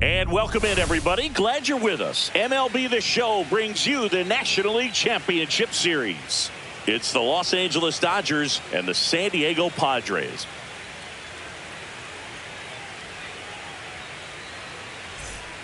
And welcome in, everybody. Glad you're with us. MLB The Show brings you the National League Championship Series. It's the Los Angeles Dodgers and the San Diego Padres.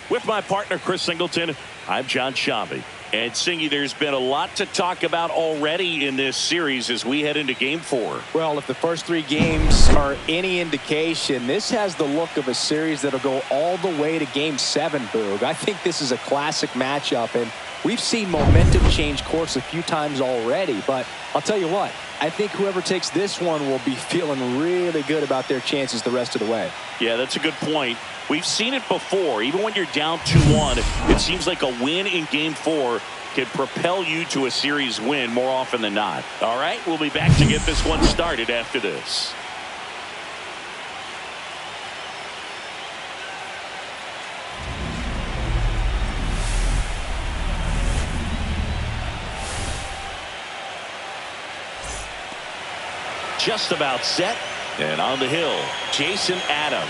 With my partner, Chris Singleton, I'm John Shambi. And Singy, there's been a lot to talk about already in this series as we head into Game 4. Well, if the first 3 games are any indication, this has the look of a series that'll go all the way to Game 7, Boog. I think this is a classic matchup, and we've seen momentum change course a few times already. But I'll tell you what, I think whoever takes this one will be feeling really good about their chances the rest of the way. Yeah, that's a good point. We've seen it before. Even when you're down 2-1, it seems like a win in Game 4 can propel you to a series win more often than not. All right, we'll be back to get this one started after this. Just about set, and on the hill, Jason Adam.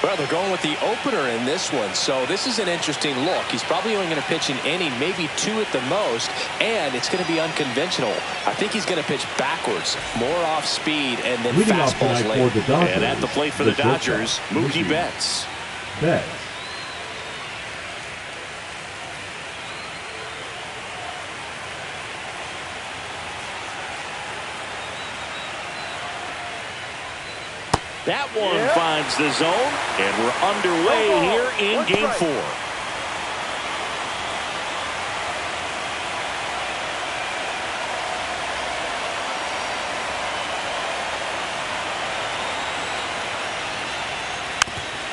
Well, they're going with the opener in this one, so this is an interesting look. He's probably only going to pitch an inning, maybe 2 at the most, and it's going to be unconventional. I think he's going to pitch backwards, more off speed, and then fastballs late. And at the plate for the Dodgers, Mookie Betts. That one finds the zone, and we're underway here in Game 4.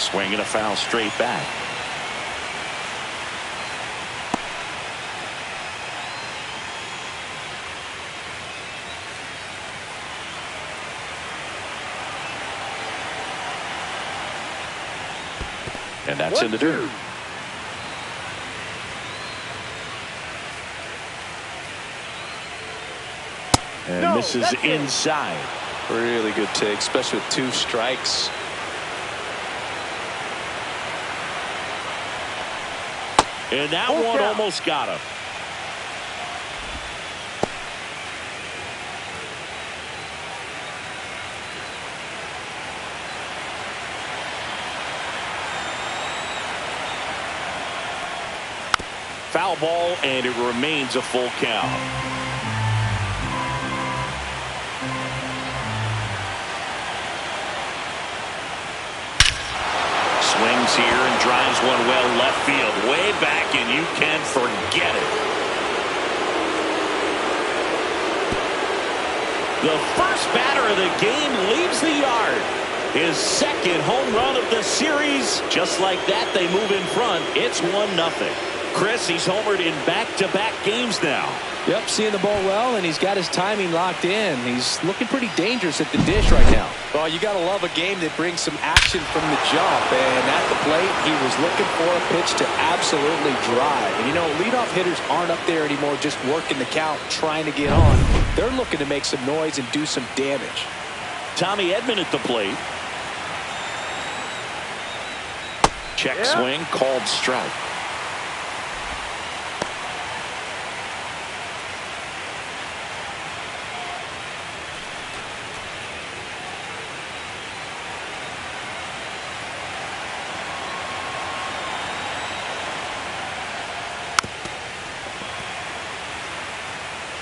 Swinging a foul straight back. And that's in the dirt. And misses inside. Really good take, especially with 2 strikes. And that one almost got him. Foul ball, and it remains a full count. Swings here and drives one well left field, way back, and you can forget it. The first batter of the game leaves the yard. His second home run of the series. Just like that, they move in front. It's 1-0. Chris, he's homered in back-to-back games now. Yep, seeing the ball well, and he's got his timing locked in. He's looking pretty dangerous at the dish right now. Well, you got to love a game that brings some action from the jump. And at the plate, he was looking for a pitch to absolutely drive. And, you know, leadoff hitters aren't up there anymore just working the count, trying to get on. They're looking to make some noise and do some damage. Tommy Edman at the plate. Check swing, called strike.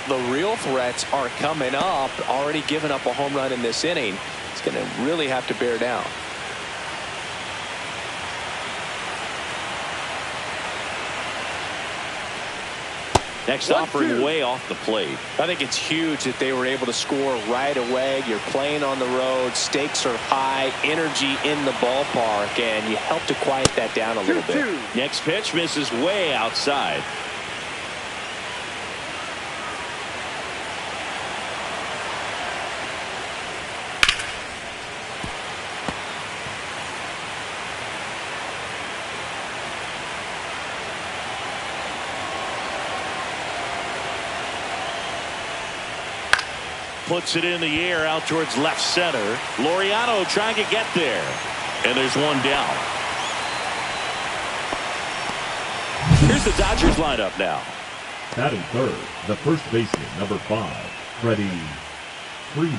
The real threats are coming up. Already given up a home run in this inning. It's going to really have to bear down. Next offering way off the plate. I think it's huge that they were able to score right away. You're playing on the road. Stakes are high. Energy in the ballpark. And you help to quiet that down a little bit. Next pitch misses way outside. Puts it in the air out towards left center. Laureano trying to get there. And there's one down. Here's the Dodgers lineup now. Batting third, the first baseman, number 5, Freddie Freeman.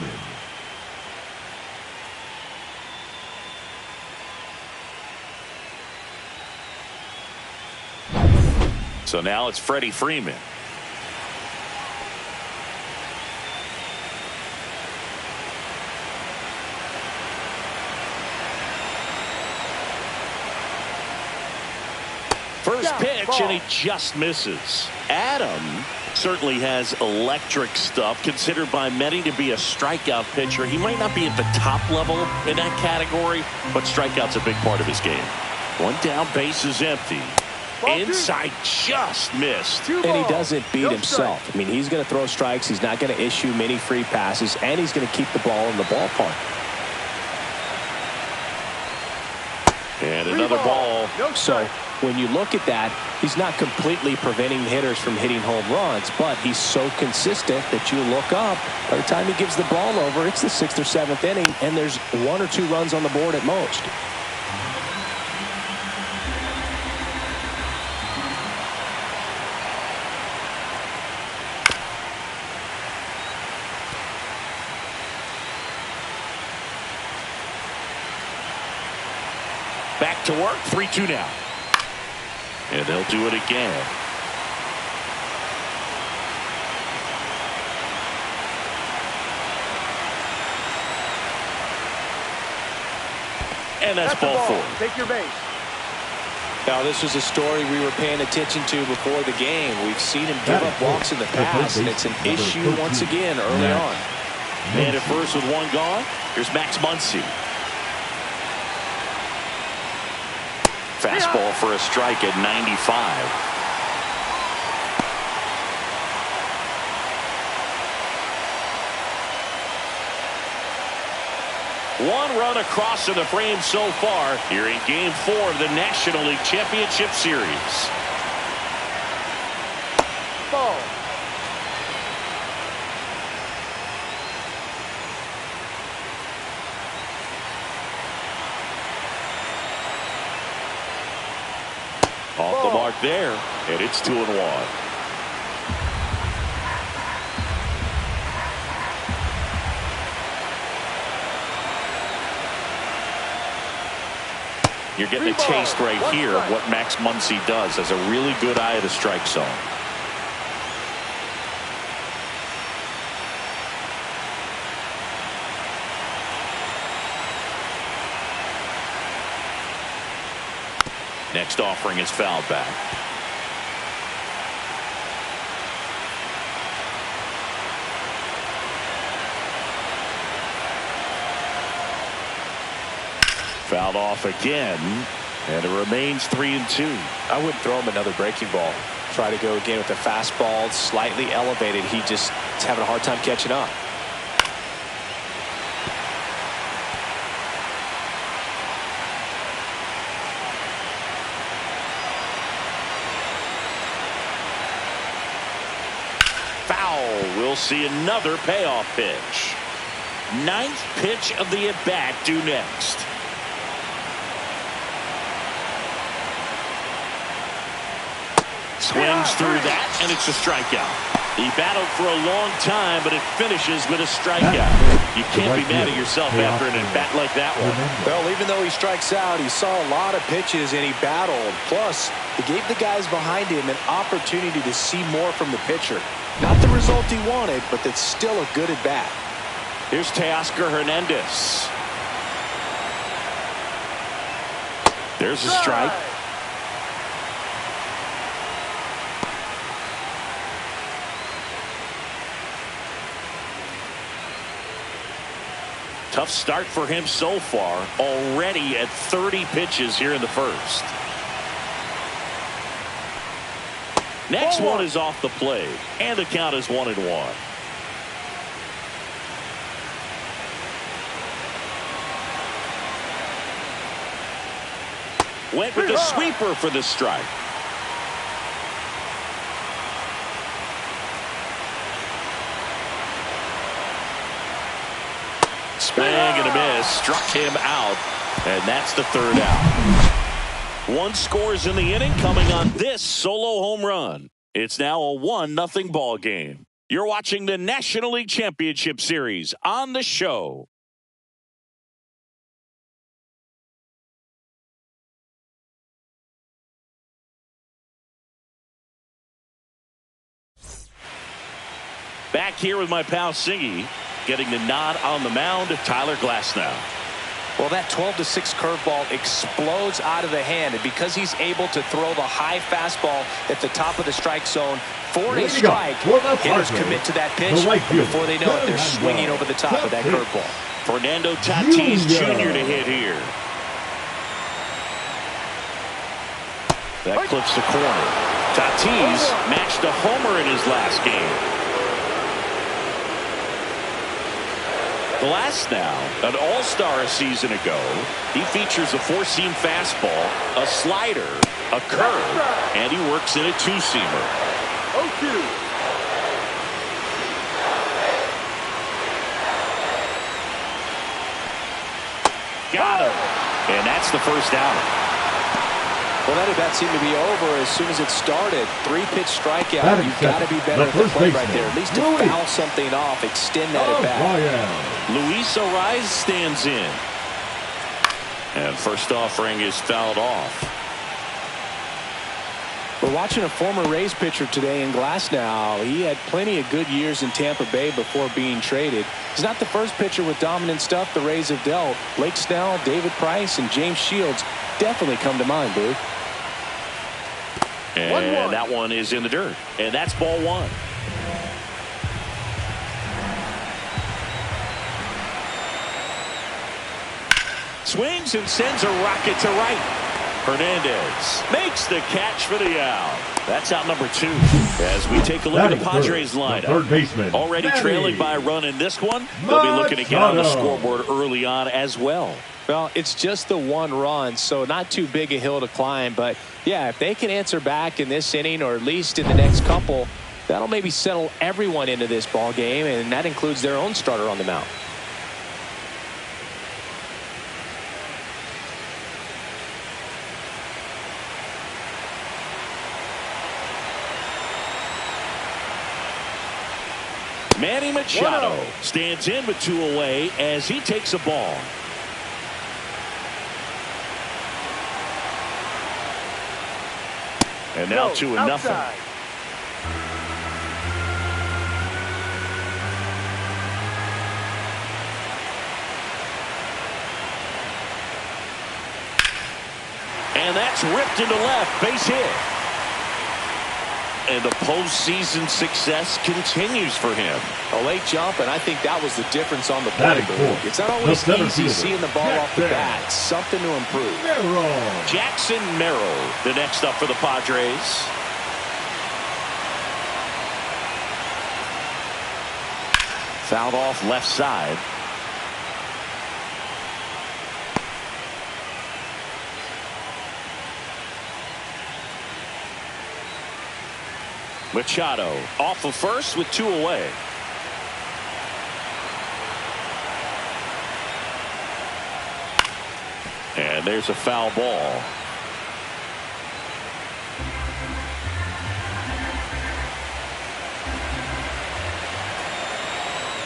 So now it's Freddie Freeman. First pitch, and he just misses. Adam certainly has electric stuff, considered by many to be a strikeout pitcher. He might not be at the top level in that category, but strikeout's a big part of his game. One down, base is empty. Inside, just missed. And he doesn't beat himself. I mean, he's going to throw strikes. He's not going to issue many free passes, and he's going to keep the ball in the ballpark. And another ball. So when you look at that, he's not completely preventing hitters from hitting home runs, but he's so consistent that you look up. By the time he gives the ball over, it's the 6th or 7th inning, and there's 1 or 2 runs on the board at most. Back to work, 3-2 now. And they'll do it again. And that's ball 4. Take your base. Now, this was a story we were paying attention to before the game. We've seen him give up walks in the past, and it's an issue once again early on. And at first with 1 gone, here's Max Muncy. Fastball for a strike at 95. One run across in the frame so far here in Game 4 of the National League Championship Series. Ball. Off the mark there, and it's 2-1. You're getting a taste right here of what Max Muncy does. Has a really good eye of the strike zone. Next offering is fouled back. Fouled off again, and it remains 3-2. I wouldn't throw him another breaking ball. Try to go again with the fastball, slightly elevated. He just is having a hard time catching up. We'll see another payoff pitch. 9th pitch of the at-bat due next. Swings through that, and it's a strikeout. He battled for a long time, but it finishes with a strikeout. You can't be mad at yourself after an at-bat like that one. Well, even though he strikes out, he saw a lot of pitches, and he battled. Plus, he gave the guys behind him an opportunity to see more from the pitcher. Not the result he wanted, but that's still a good at-bat. Here's Teoscar Hernandez. There's a strike. Tough start for him so far, already at 30 pitches here in the first. Next one is off the plate, and the count is 1-1. Went with the sweeper for the strike. Swing and a miss, struck him out, and that's the 3rd out. One scores in the inning coming on this solo home run. It's now a 1-0 ball game. You're watching the National League Championship Series on the show. Back here with my pal Singy, getting the nod on the mound, Tyler Glasnow. Well, that 12-6 curveball explodes out of the hand, and because he's able to throw the high fastball at the top of the strike zone for a strike, hitters commit to that pitch, and before they know it, they're swinging over the top of that curveball. Fernando Tatis Jr. to hit here. That clips the corner. Tatis matched a homer in his last game. Glasnow, an all-star a season ago. He features a four-seam fastball, a slider, a curve, and he works in a two-seamer. 0-2. Got him. And that's the first out. Well, that at-bat seemed to be over as soon as it started. 3-pitch strikeout. You've got to be better at the plate right there. At least to foul something off, extend that at-bat. Luis Ariz stands in. And first offering is fouled off. We're watching a former Rays pitcher today in Glasnow. He had plenty of good years in Tampa Bay before being traded. He's not the first pitcher with dominant stuff the Rays have dealt. Blake Snell, David Price, and James Shields definitely come to mind, Boo. And that one is in the dirt. And that's ball one. Swings and sends a rocket to right. Hernandez makes the catch for the out. That's out number 2. As we take a look at the Padres lineup. Third baseman. Already trailing by a run in this one. They'll be looking to get on the scoreboard early on as well. Well, it's just the one run, so not too big a hill to climb. But, yeah, if they can answer back in this inning or at least in the next couple, that'll maybe settle everyone into this ball game, and that includes their own starter on the mound. Manny Machado stands in with 2 away as he takes a ball. And now 2-0. And that's ripped into left, base hit. And the postseason success continues for him. A late jump, and I think that was the difference on the play. It's not always easy seeing the ball off the bat. It's something to improve. Jackson Merrill, the next up for the Padres. Fouled off left side. Machado off of first with 2 away. And there's a foul ball.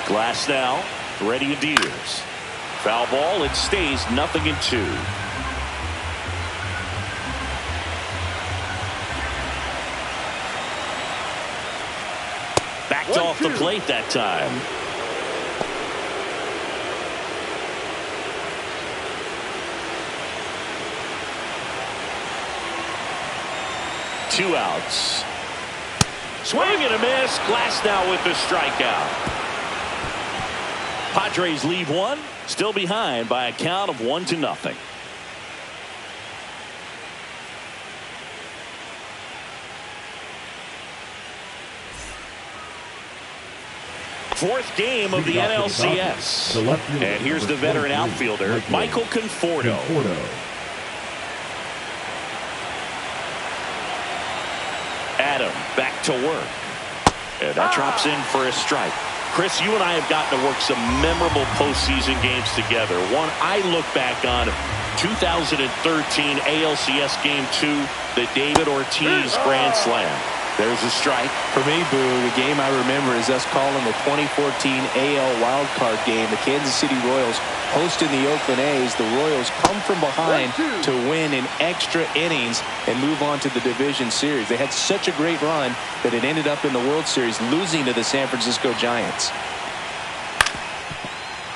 Glasnow ready and deals. Foul ball. It stays 0-2. Backed off the plate that time. Two outs. Swing and a miss. Glasnow with the strikeout. Padres leave one. Still behind by a count of 1-0. Fourth game of the NLCS. And here's the veteran outfielder, Michael Conforto. Adam back to work. And that drops in for a strike. Chris, you and I have gotten to work some memorable postseason games together. One I look back on 2013 ALCS Game 2, the David Ortiz Grand Slam. There's a strike. For me, Boo, the game I remember is us calling the 2014 AL wildcard game. The Kansas City Royals hosting the Oakland A's. The Royals come from behind to win in extra innings and move on to the division series. They had such a great run that it ended up in the World Series losing to the San Francisco Giants.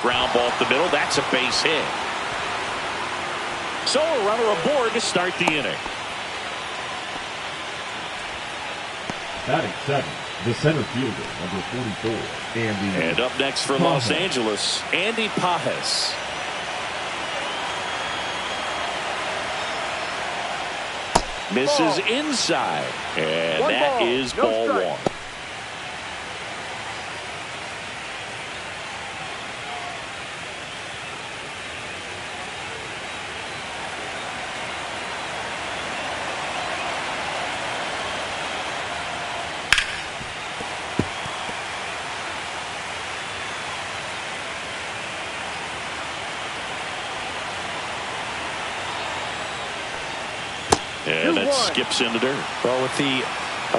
Ground ball up the middle. That's a base hit. So a runner aboard to start the inning. Batting seven, the center fielder, number 44, Andy. And up next for Los Angeles, Andy Pages. Misses inside. And that is ball one. And that skips into dirt. Well, with the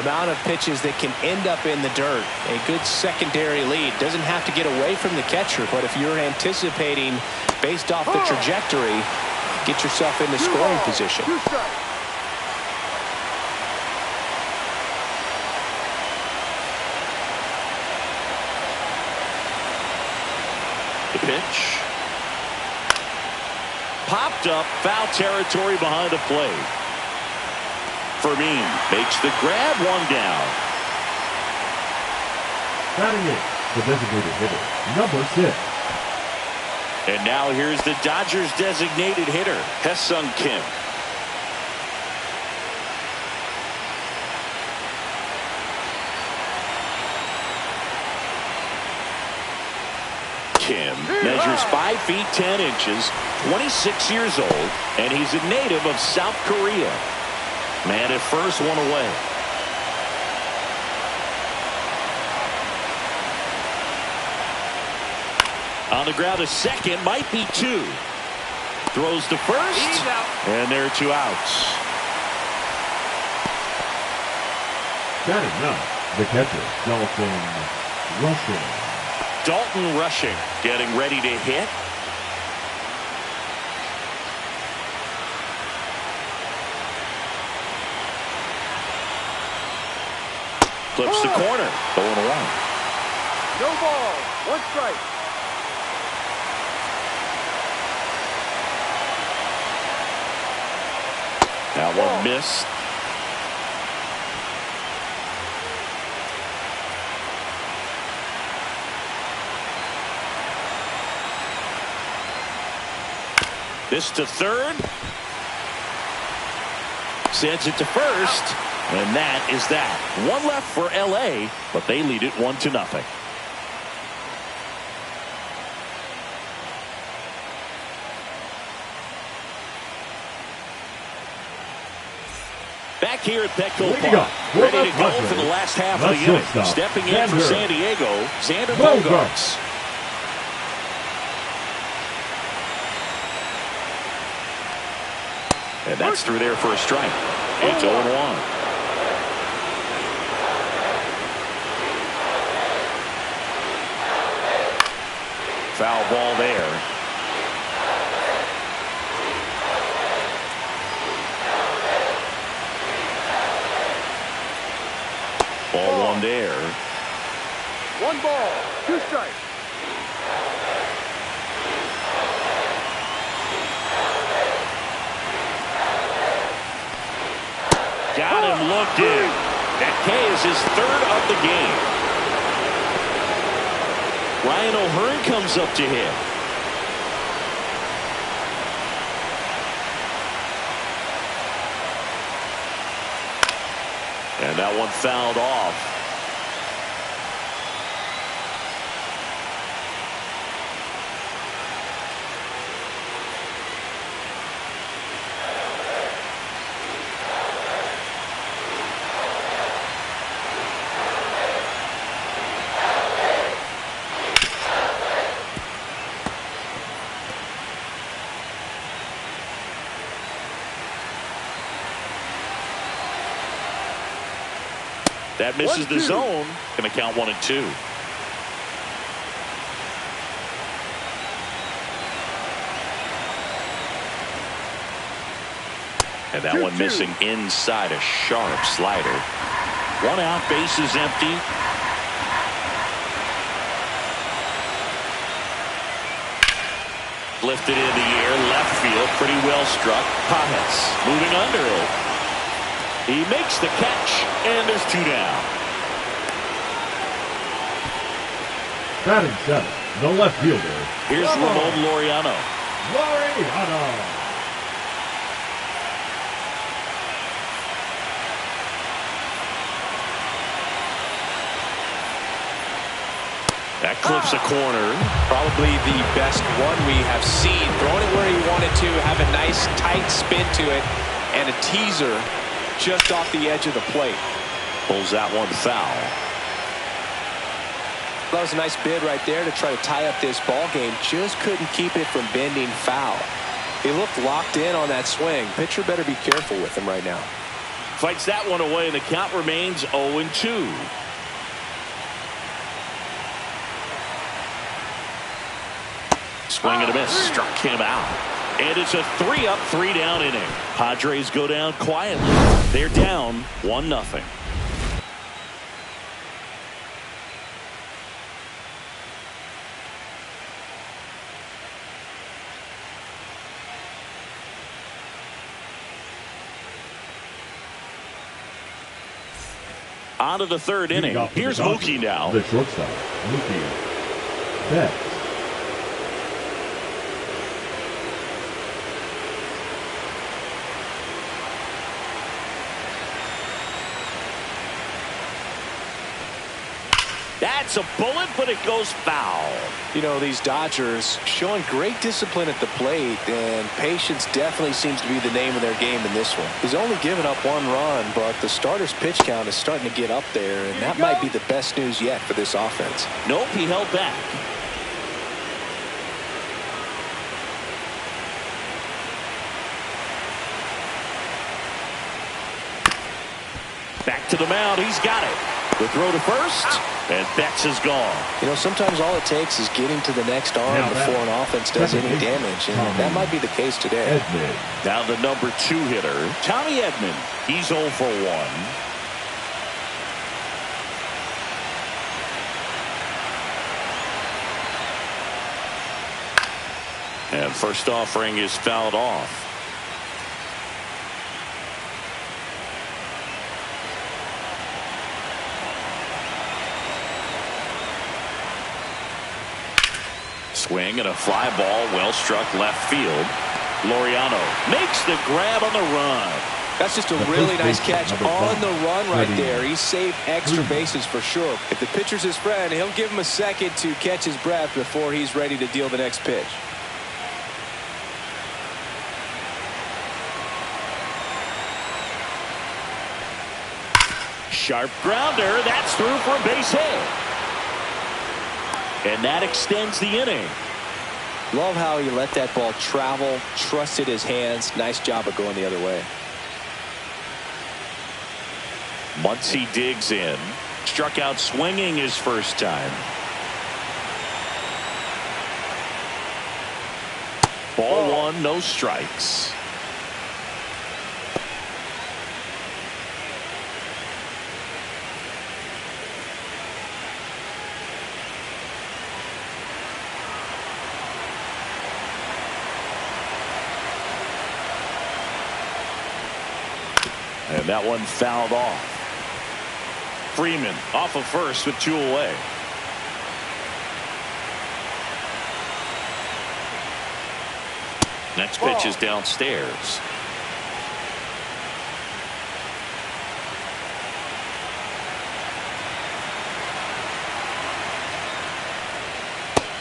amount of pitches that can end up in the dirt, a good secondary lead. Doesn't have to get away from the catcher, but if you're anticipating based off the trajectory, get yourself into scoring position. The pitch. Popped up, foul territory behind the plate. Fermin makes the grab, one down. Batting eight, the designated hitter, number 6. And now here's the Dodgers designated hitter, Ha-Seong Kim. Kim measures 5 feet 10 inches, 26 years old, and he's a native of South Korea. Man at first, one away. On the ground, a second, might be 2. Throws to first, and there are 2 outs. Batting ninth, the catcher, Dalton Rushing getting ready to hit. Flips the corner. 0-1. No ball. 1 strike. That one missed. This to third. Sends it to first. And that is that. 1 left for LA, but they lead it 1-0. Back here at Petco Park, ready to go for the last half of the inning. Stepping in for San Diego, Xander Bogaerts. And that's through there for a strike. It's 0-1. Foul ball there. Ball 1 there. 1 ball, 2 strikes. Got him looking. That K is his 3rd of the game. Ryan O'Hearn comes up to hit. And that one fouled off. That misses the zone. Going to count 1-2. And that one missing inside a sharp slider. 1 out, bases empty. Lifted in the air, left field, pretty well struck. Padres moving under it. He makes the catch, and there's 2 down. Batting 7, the left fielder. Here's Ramon Laureano. That clips a corner. Probably the best one we have seen. Throwing it where he wanted to, have a nice tight spin to it, and a teaser just off the edge of the plate. Pulls that one foul. That was a nice bid right there to try to tie up this ball game. Just couldn't keep it from bending foul. He looked locked in on that swing. Pitcher better be careful with him right now. Fights that one away, and the count remains 0-2. Swing and a miss. Struck him out. And it's a 3-up, 3-down inning. Padres go down quietly. They're down 1-0. On to the 3rd inning. Here's Mookie now. The shortstop, Mookie Betts. That's a bullet, but it goes foul. You know, these Dodgers showing great discipline at the plate, and patience definitely seems to be the name of their game in this one. He's only given up 1 run, but the starter's pitch count is starting to get up there, and that might be the best news yet for this offense. Nope, he held back. Back to the mound. He's got it. The throw to first, and Betts is gone. You know, sometimes all it takes is getting to the next arm before an offense does any damage, and that might be the case today. Now the number 2 hitter, Tommy Edman. He's 0 for 1. And first offering is fouled off. Swing and a fly ball, well struck left field. Laureano makes the grab on the run. That's just a really nice catch on the run right there. He saved extra bases for sure. If the pitcher's his friend, he'll give him a second to catch his breath before he's ready to deal the next pitch. Sharp grounder. That's through for a base hit. And that extends the inning. Love how he let that ball travel, trusted his hands. Nice job of going the other way. Muncy digs in. Struck out swinging his first time. Ball 1, no strikes. And that one fouled off. Freeman off of first with 2 away. Next pitch is downstairs.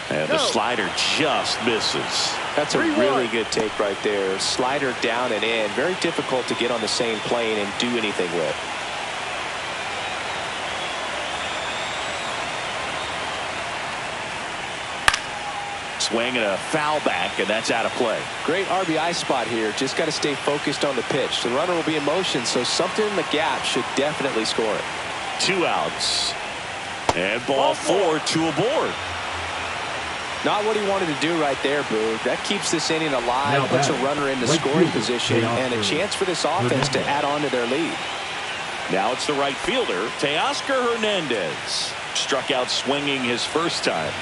And the slider just misses. That's a really good take right there. Slider down and in. Very difficult to get on the same plane and do anything with. Swing and a foul back, and that's out of play. Great RBI spot here. Just got to stay focused on the pitch. The runner will be in motion, so something in the gap should definitely score it. 2 outs. And ball 4, 2 aboard. Not what he wanted to do right there, Boog. That keeps this inning alive, puts a runner into scoring position, and a chance for this offense to add on to their lead. Now it's the right fielder, Teoscar Hernandez. Struck out swinging his first time.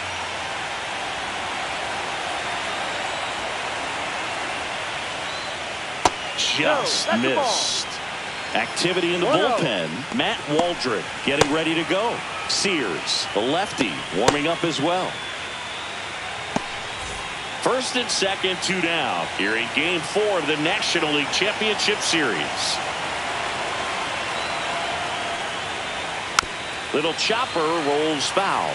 Just missed. Activity in the bullpen. Matt Waldron getting ready to go. Sears, the lefty, warming up as well. First and second, 2 down. Here in Game 4 of the National League Championship Series. Little chopper rolls foul.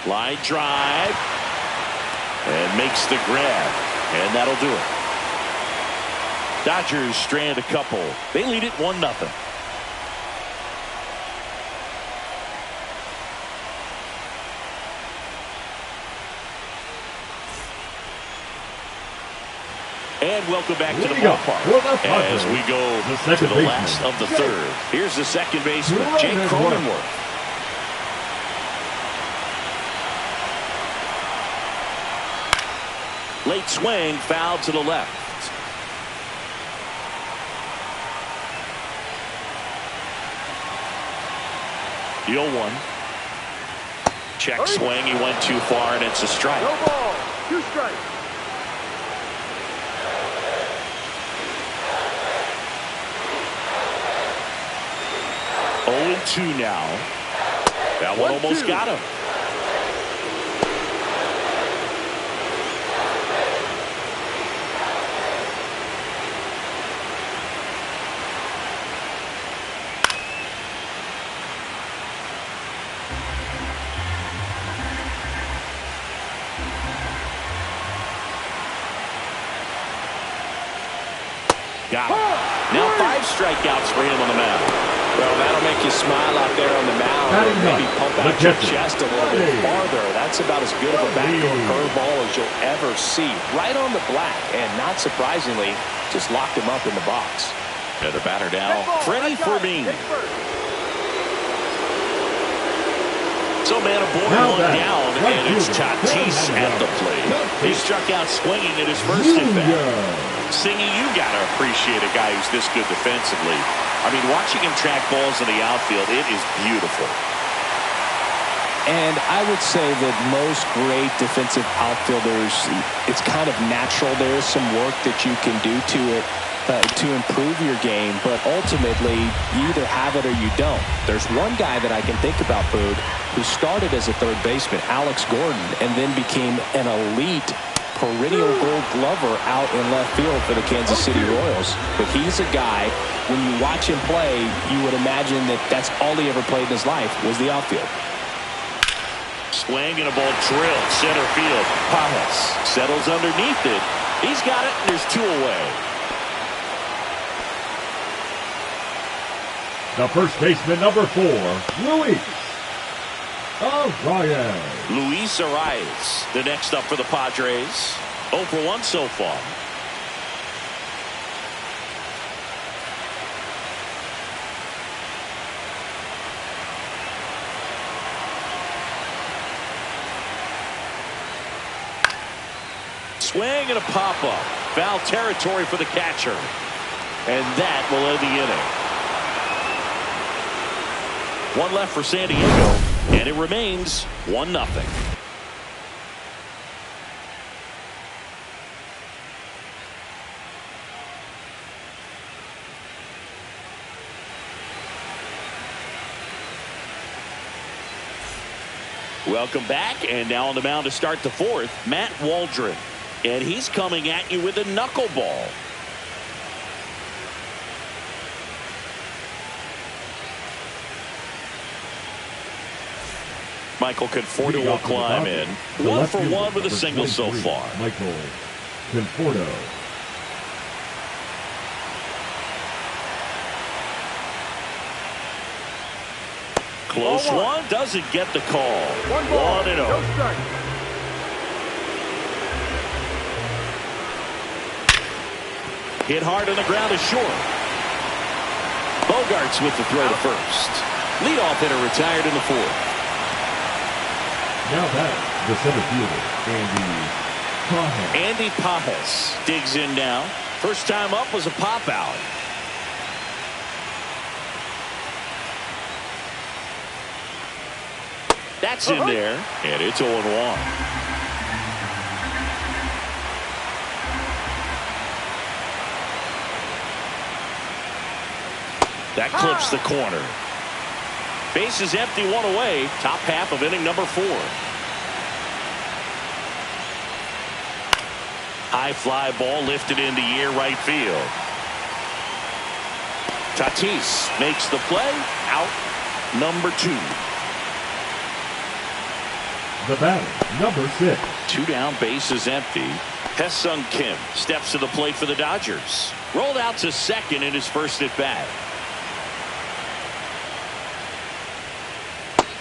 Line drive. And makes the grab. And that'll do it. Dodgers strand a couple. They lead it 1-0. And welcome back to the ballpark as we go to the last of the third. Here's the second baseman, Jake Cronenworth. Late swing, foul to the left. The 0-1. Check swing, he went too far, and it's a strike. No ball, 2 strikes. Oh, 2 now. That one almost got him. Got him. Now 5 strikeouts for him on the mound. Well, that'll make you smile out there on the mound. Or maybe pump out your chest a little bit farther. That's about as good of a backdoor curveball as you'll ever see. Right on the black, and not surprisingly, just locked him up in the box. And the batter now, Freddie Fermin. So man aboard, 1 down, and it's Tatis at the plate. He struck out swinging at his first at-bat. Singy, you got to appreciate a guy who's this good defensively. I mean, watching him track balls in the outfield, it is beautiful. And I would say that most great defensive outfielders, it's kind of natural. There is some work that you can do to it to improve your game, but ultimately you either have it or you don't. There's one guy that I can think about, Boog, who started as a third baseman, Alex Gordon, and then became an elite perennial Gold Glover out in left field for the Kansas City Royals. But he's a guy, when you watch him play, you would imagine that that's all he ever played in his life was the outfield. Swing and a ball drilled center field. Pajas settles underneath it. He's got it, and there's 2 away. The first baseman, number 4, Luis Arias. Luis Arias, the next up for the Padres. 0 for 1 so far. Swing and a pop-up. Foul territory for the catcher. And that will end the inning. 1 left for San Diego, and it remains 1-0. Welcome back, and now on the mound to start the 4th, Matt Waldron. And he's coming at you with a knuckleball. Michael Conforto will climb in. 1 for 1 with a single so far. Michael Conforto. Close one, doesn't get the call. 1 ball, 1-0. no strike. Hit hard on the ground is short. Bogarts with the throw to first. Leadoff hitter retired in the fourth. Now back, the center fielder, Andy Pajes digs in now. First time up was a pop out. That's in there, and it's 0-1. That clips the corner. Base is empty, one away. Top half of inning number 4. High fly ball lifted into air right field. Tatis makes the play. Out number 2. the batter, number 6. 2 down, base is empty. Hesung Kim steps to the plate for the Dodgers. Rolled out to second in his first at bat.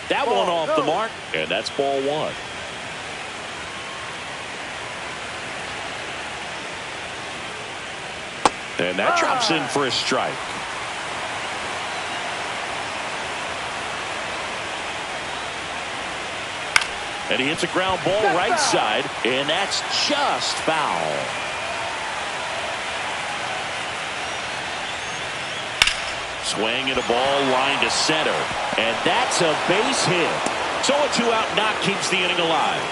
That one off the mark, and that's ball 1. And that drops in for a strike. And he hits a ground ball right side, and that's just foul. Swing and a ball line to center, and that's a base hit. So a 2-out knock keeps the inning alive.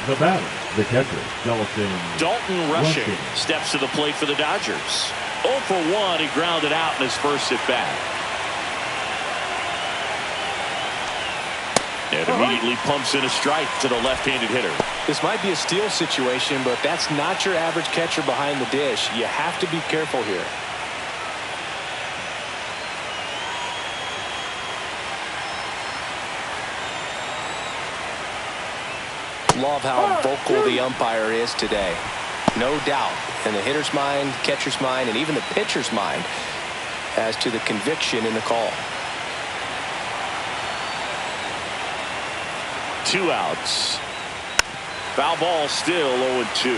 The batter, the catcher, Dalton Rushing steps to the plate for the Dodgers. 0 for 1, he grounded out in his first at bat. And immediately pumps in a strike to the left-handed hitter. This might be a steal situation, but that's not your average catcher behind the dish. You have to be careful here. Love how vocal the umpire is today. No doubt in the hitter's mind, catcher's mind, and even the pitcher's mind as to the conviction in the call. 2 outs. Foul ball still 0-2.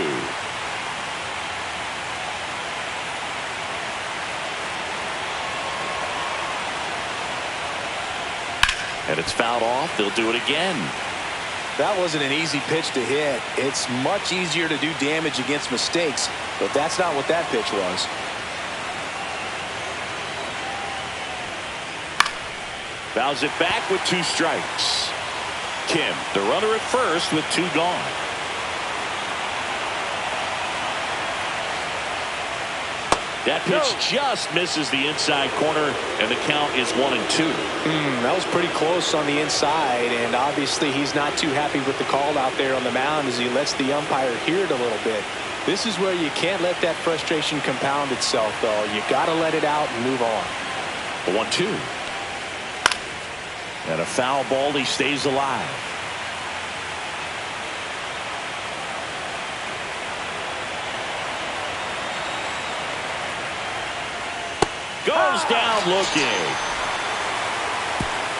And it's fouled off. They'll do it again. That wasn't an easy pitch to hit. It's much easier to do damage against mistakes, but that's not what that pitch was. Fouls it back with 2 strikes. Kim, the runner at first with 2 gone. That pitch just misses the inside corner, and the count is 1-2. That was pretty close on the inside, and obviously he's not too happy with the call out there on the mound as he lets the umpire hear it a little bit. This is where you can't let that frustration compound itself, though. You got to let it out and move on. 1-2. And a foul ball, he stays alive. Goes down looking.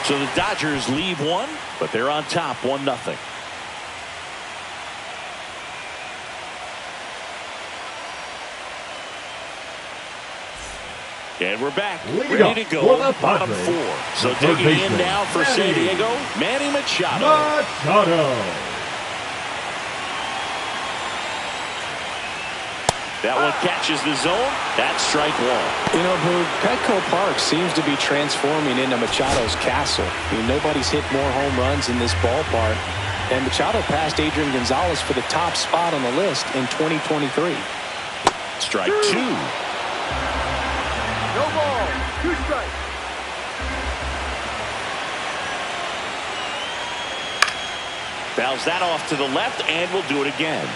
So the Dodgers leave 1, but they're on top 1-0. And we're back, ready to go, bottom 4. So digging in now for San Diego, Manny Machado. That one catches the zone. That's strike 1. You know, Boog, Petco Park seems to be transforming into Machado's castle. I mean, nobody's hit more home runs in this ballpark. And Machado passed Adrian Gonzalez for the top spot on the list in 2023. Strike 2. No ball. 2 strikes. Fouls that off to the left, and we'll do it again.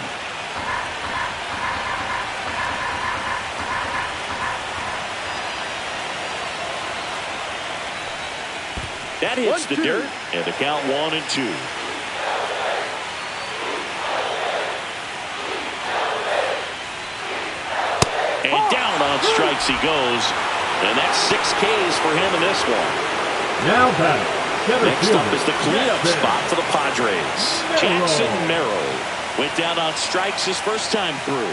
That hits the dirt, and the count 1-2. And down on strikes he goes, and that's 6 Ks for him in this one. Now batter. Next up is the cleanup spot for the Padres. Jackson Merrill went down on strikes his first time through.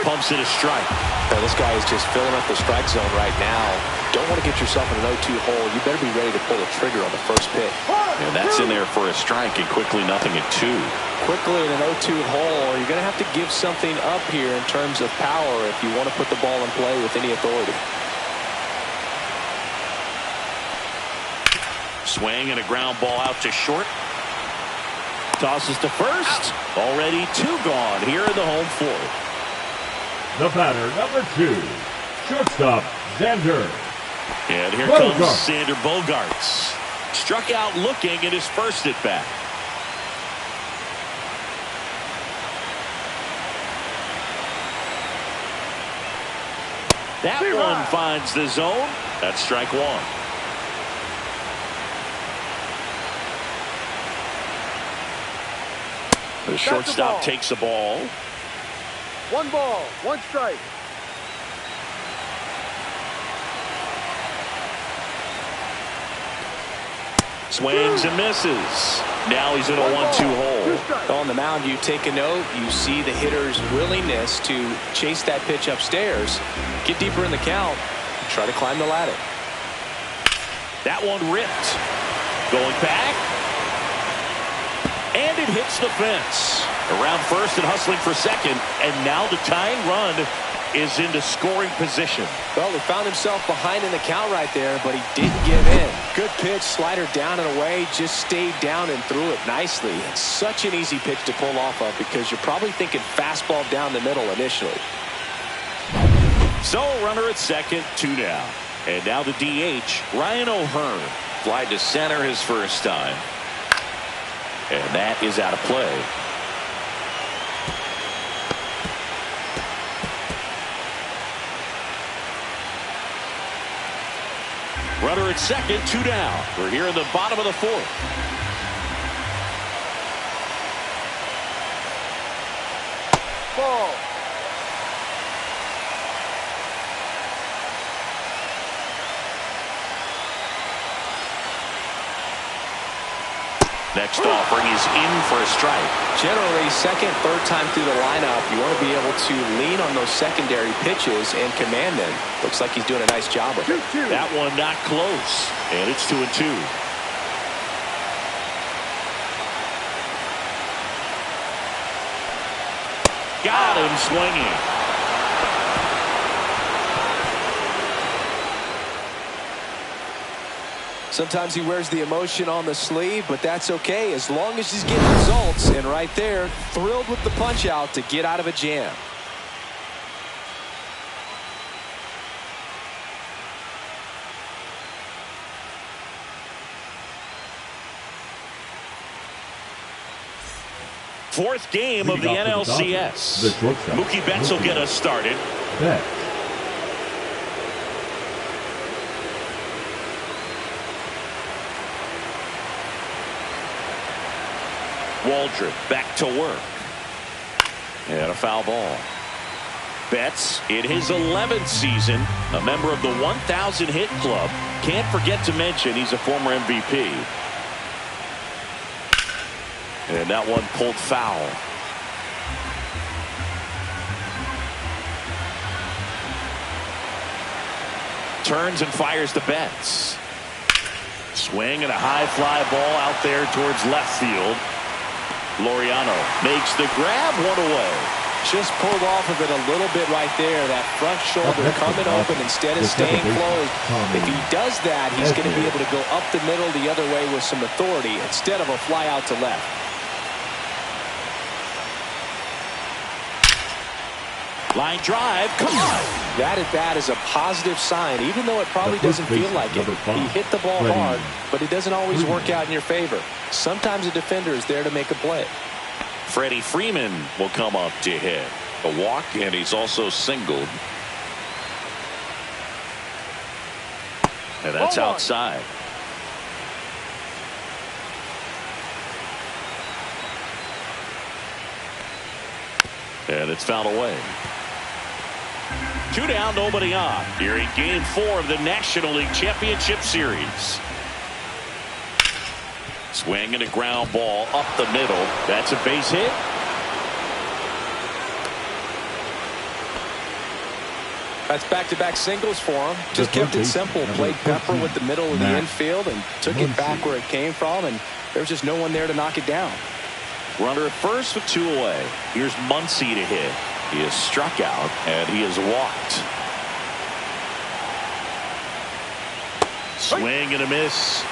pumps in a strike. Now, this guy is just filling up the strike zone right now. Don't want to get yourself in an 0-2 hole. You better be ready to pull the trigger on the first pitch. And that's in there for a strike, and quickly nothing at 2. Quickly in an 0-2 hole, you're going to have to give something up here in terms of power if you want to put the ball in play with any authority. Swing and a ground ball out to short. Tosses to first. Already 2 gone here in the home fourth. The batter, number 2, shortstop, Xander. And here Bogarts. comes Xander Bogarts. Struck out looking at his first at bat. That one finds the zone. That's strike 1. The shortstop takes the ball. 1 ball, 1 strike. Swings and misses. Now he's in a 1-2 hole. On the mound, you take a note. You see the hitter's willingness to chase that pitch upstairs, get deeper in the count, and try to climb the ladder. That one ripped. Going back. And it hits the fence. Around first and hustling for second. And now the tying run is into scoring position. Well, he found himself behind in the count right there, but he didn't give in. Good pitch, slider down and away, just stayed down and threw it nicely. It's such an easy pitch to pull off of because you're probably thinking fastball down the middle initially. So runner at second, 2 down. And now the DH, Ryan O'Hearn. Fly to center his first time. And that is out of play. Runner at second, 2 down. We're here in the bottom of the 4th. Ball. Next offering is in for a strike. Generally, second, third time through the lineup, you want to be able to lean on those secondary pitches and command them. Looks like he's doing a nice job of it. That one not close. And it's 2-2. Got him swinging. Sometimes he wears the emotion on the sleeve, but that's okay as long as he's getting results. And right there, thrilled with the punch out to get out of a jam. Fourth game of the NLCS. Mookie Betts will get us started. Betts. Waldrop back to work. And a foul ball. Betts in his 11th season, a member of the 1,000 hit club. Can't forget to mention he's a former MVP. And that one pulled foul. Turns and fires to Betts. Swing and a high fly ball out there towards left field. Laureano makes the grab, 1 away. Just pulled off of it a little bit right there. That front shoulder coming open instead of staying closed. If he does that, he's going to be able to go up the middle the other way with some authority instead of a fly out to left. Line drive, come on. That at bat is a positive sign, even though it probably doesn't feel like it. He hit the ball hard, but it doesn't always work out in your favor. Sometimes a defender is there to make a play. Freddie Freeman will come up to hit. A walk, and he's also singled. And that's outside. And it's fouled away. 2 down, nobody on. Here in Game 4 of the National League Championship Series. Swing and a ground ball up the middle. That's a base hit. That's back-to-back singles for him. Just kept it simple. Played pepper with the middle of the infield and took it back where it came from, and there's just no one there to knock it down. Runner at first with 2 away. Here's Muncy to hit. He is struck out, and he is walked. Swing and a miss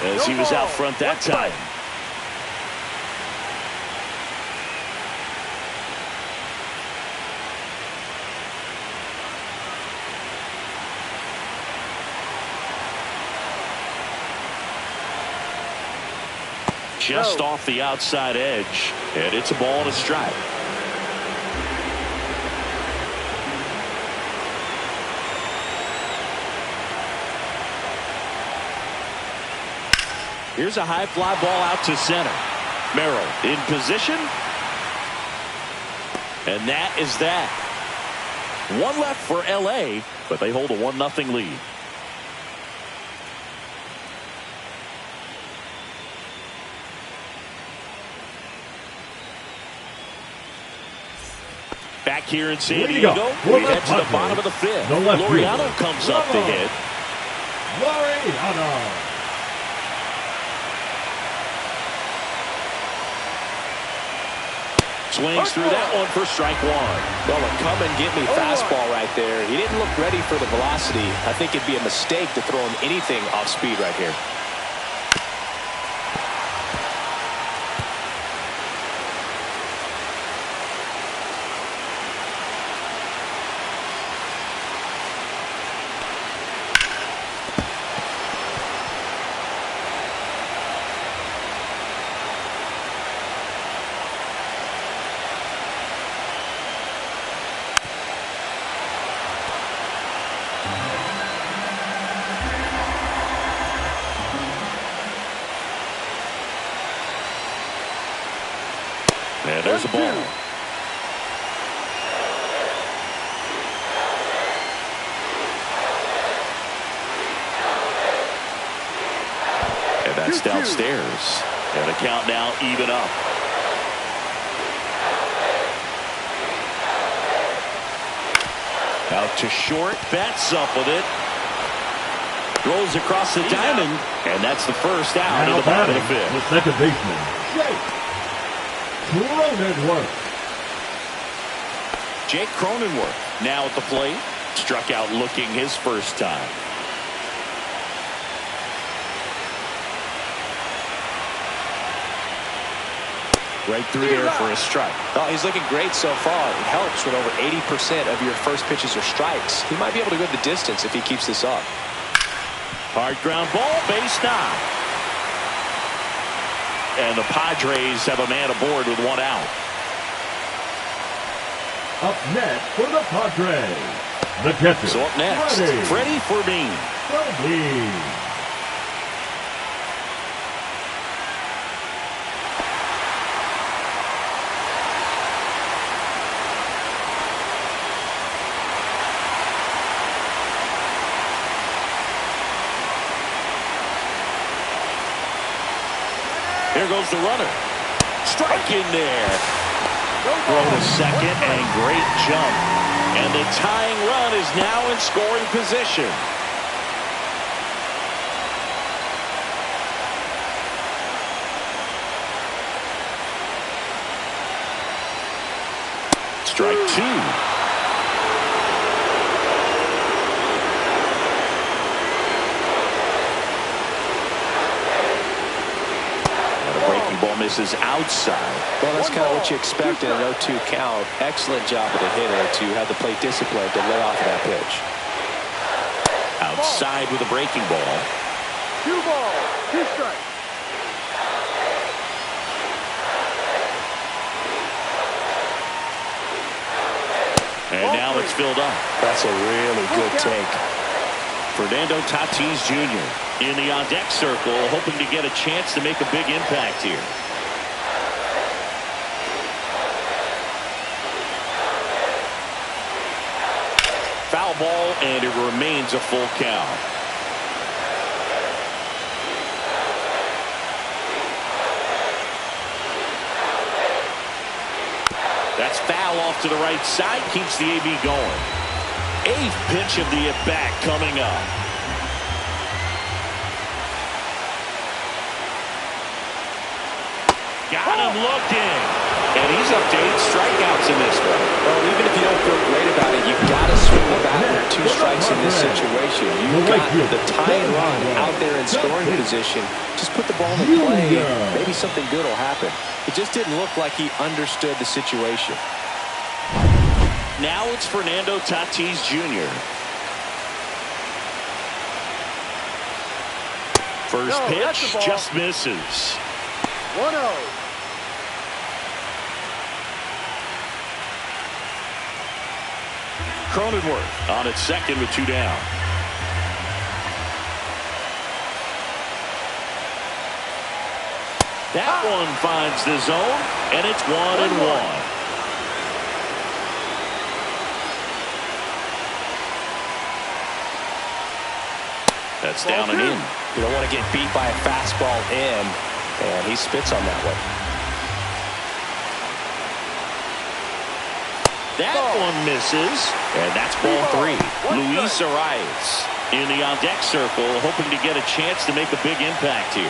as he was out front that time. Just off the outside edge, and it's a ball and a strike. Here's a high fly ball out to center. Merrill in position. And that is that. One left for LA, but they hold a 1-0 lead. Back here in San Diego, we head to the bottom of the 5th. Laureano comes up to hit. Laureano. Swings through that one for strike 1. Well, a come and get me fastball right there. He didn't look ready for the velocity. I think it'd be a mistake to throw him anything off speed right here. And there's a ball. And that's downstairs. And the count now even up. Out to short. Bats up with it. Throws across the diamond. And that's the first out of the bottom of the 5th. The second baseman, Jake Cronenworth now at the plate. Struck out looking his first time. Right through there for a strike. Oh, he's looking great so far. It helps when over 80% of your first pitches are strikes. He might be able to go the distance if he keeps this up. Hard ground ball, base knock. And the Padres have a man aboard with 1 out. Up next for the Padres, the catcher. So up next, Freddie Fermin. Here goes the runner. Strike in there. Throw to second and great jump. And the tying run is now in scoring position. Strike 2. Ball misses outside. Well, that's kind of what you expect in an 0-2 count. Excellent job of the hitter to have the plate discipline to lay off of that pitch. Outside with a breaking ball. 2 balls, 2 strikes. And now it's filled up. That's a really good take. Fernando Tatis Jr. in the on-deck circle, hoping to get a chance to make a big impact here. Foul ball, and it remains a full count. That's foul off to the right side, keeps the AB going. Eighth pitch of the at-bat coming up. Got him looking. And he's up to 8 strikeouts in this one. Well, even if you don't feel great about it, you've got to swing the bat with 2 strikes in this situation. You've got the tying run out there in scoring position. Just put the ball in play, and maybe something good will happen. It just didn't look like he understood the situation. Now it's Fernando Tatis Jr. First pitch just misses. 1-0. Cronenworth on its second with 2 down. That one finds the zone, and it's 1-1. That's down and in. You don't want to get beat by a fastball in, and he spits on that one. That one misses, and that's ball 3. Luis Arias in the on-deck circle, hoping to get a chance to make a big impact here.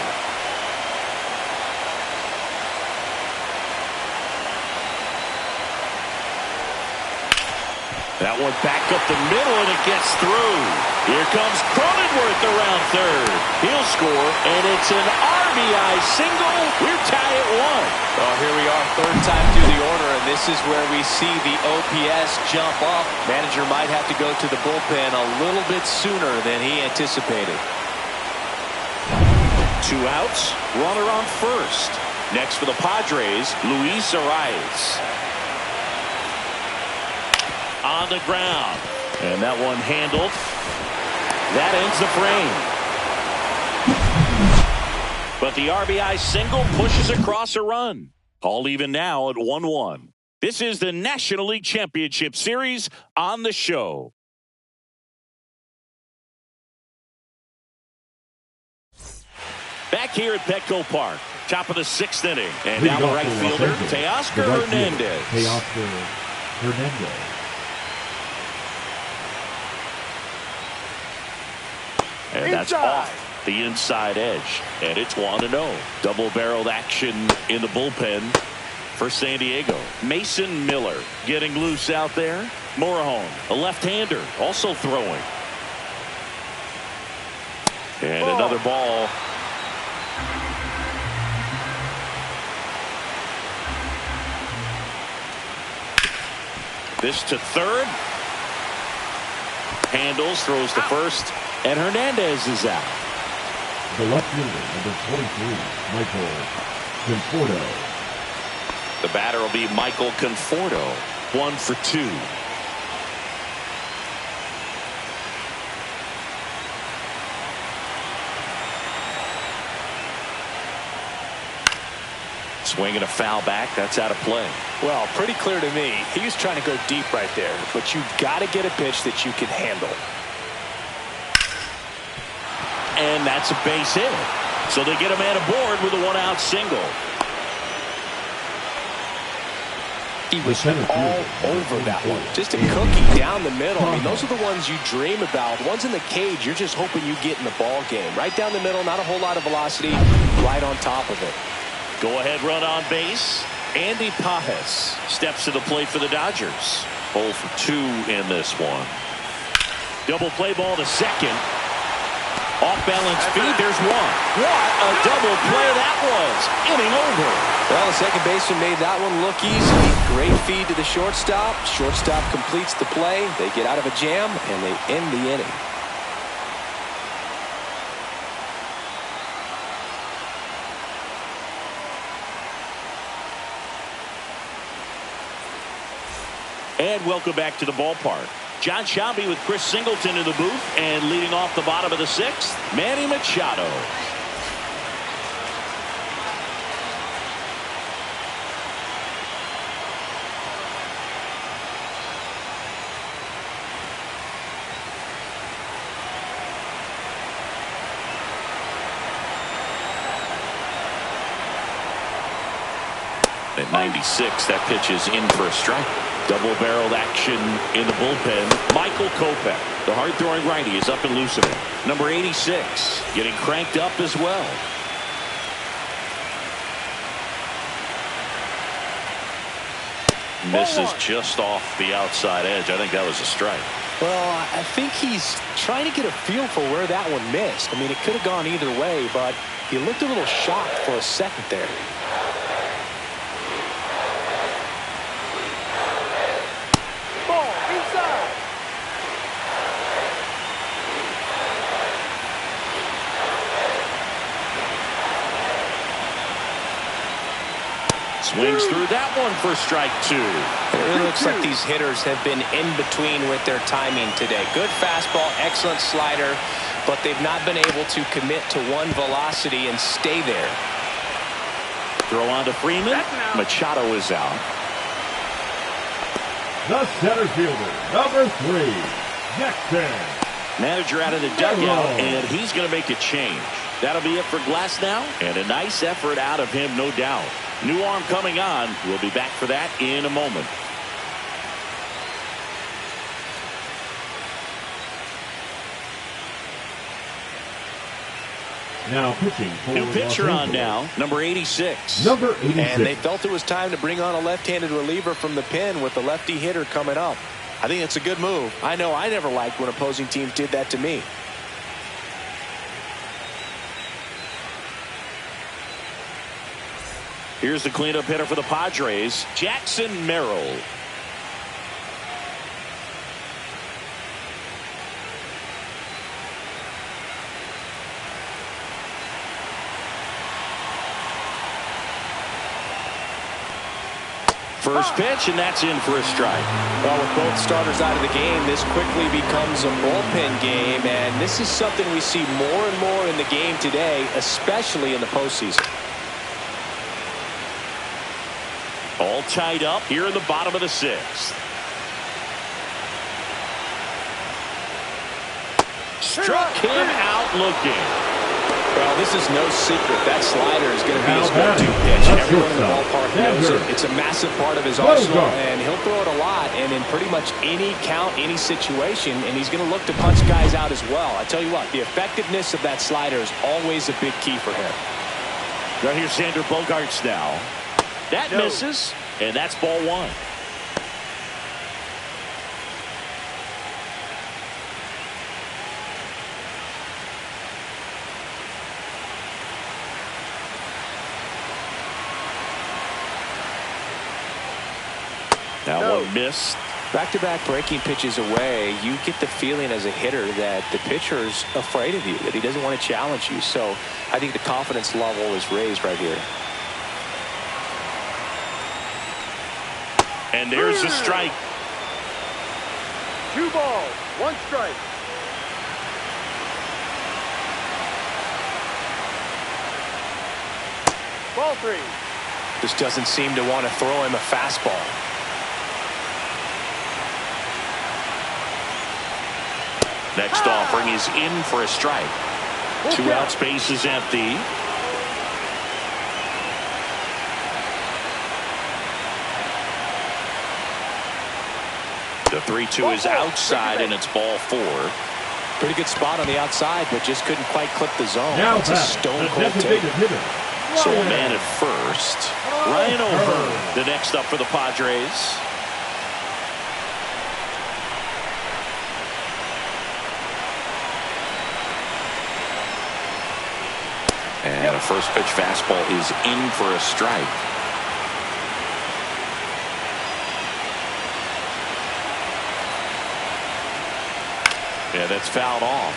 That one back up the middle, and it gets through. Here comes Cronenworth around third. He'll score, and it's an RBI single. We're tied at 1. Well, here we are, third time through the order, and this is where we see the OPS jump up. Manager might have to go to the bullpen a little bit sooner than he anticipated. 2 outs, runner on first. Next for the Padres, Luis Arias. On the ground, and that one handled. That ends the frame. But the RBI single pushes across a run. All even now at 1-1. This is the National League Championship Series on the show. Back here at Petco Park, top of the 6th inning, and now the right fielder, Teoscar Hernandez. Teoscar Hernandez. And that's off the inside edge. And it's 1-0. Double-barreled action in the bullpen for San Diego. Mason Miller getting loose out there. Morejon, a left-hander, also throwing. And another ball. This to third. Handles, throws to first. And Hernandez is out. The left fielder, number 23, Michael Conforto. The batter will be Michael Conforto. 1 for 2. Swinging a foul back. That's out of play. Well, pretty clear to me. He was trying to go deep right there. But you've got to get a pitch that you can handle. And that's a base hit. So they get a man aboard with a 1-out single. He was all over that one. Just a cookie down the middle. I mean, those are the ones you dream about. The ones in the cage, you're just hoping you get in the ball game. Right down the middle, not a whole lot of velocity, right on top of it. Go ahead run on base. Andy Pajes steps to the plate for the Dodgers. 0 for 2 in this one. Double play ball to second. Off balance feed, there's one. What a double play that was. Inning over. Well, the second baseman made that one look easy. Great feed to the shortstop. Shortstop completes the play. They get out of a jam, and they end the inning. And welcome back to the ballpark. John Shelby with Chris Singleton in the booth, and leading off the bottom of the 6th, Manny Machado. At 96, that pitch is in for a strike. Double-barreled action in the bullpen. Michael Kopech, the hard-throwing righty, is up and loosening. Number 86, getting cranked up as well. Misses just off the outside edge. I think that was a strike. Well, I think he's trying to get a feel for where that one missed. I mean, it could have gone either way, but he looked a little shocked for a second there. Ball inside. Swings through that one for strike 2. It really looks like these hitters have been in between with their timing today. Good fastball, excellent slider, but they've not been able to commit to one velocity and stay there. Throw on to Freeman. Machado is out. The center fielder, number 3, Jackson. Manager out of the dugout, and he's going to make a change. That'll be it for Glass now, and a nice effort out of him, no doubt. New arm coming on. We'll be back for that in a moment. Now pitching for New pitcher Los on now, number 86. Number 86. And they felt it was time to bring on a left-handed reliever from the pen with the lefty hitter coming up. I think it's a good move. I know I never liked when opposing teams did that to me. Here's the cleanup hitter for the Padres, Jackson Merrill. First pitch, and that's in for a strike. Well, with both starters out of the game, this quickly becomes a bullpen game, and this is something we see more and more in the game today, especially in the postseason. All tied up here in the bottom of the 6th. Struck him out looking. Well, this is no secret. That slider is going to be his go-to pitch. Everyone in the ballpark knows it. It's a massive part of his arsenal, and he'll throw it a lot and in pretty much any count, any situation, and he's going to look to punch guys out as well. I tell you what, the effectiveness of that slider is always a big key for him. Right here's Xander Bogaerts now. That misses, and that's ball 1. That one missed. Back-to-back breaking pitches away, you get the feeling as a hitter that the pitcher's afraid of you, that he doesn't want to challenge you. So I think the confidence level is raised right here. And there's a strike. 2 balls, 1 strike. Ball 3. Just doesn't seem to want to throw him a fastball. Next offering is in for a strike. 2 outs, base is empty. The 3-2 is outside, and it's ball 4. Pretty good spot on the outside, but just couldn't quite clip the zone. Now That's a stone-cold take. So a man at first. Ryan O'Hearn, the next up for the Padres. And a first pitch fastball is in for a strike. Yeah, that's fouled off.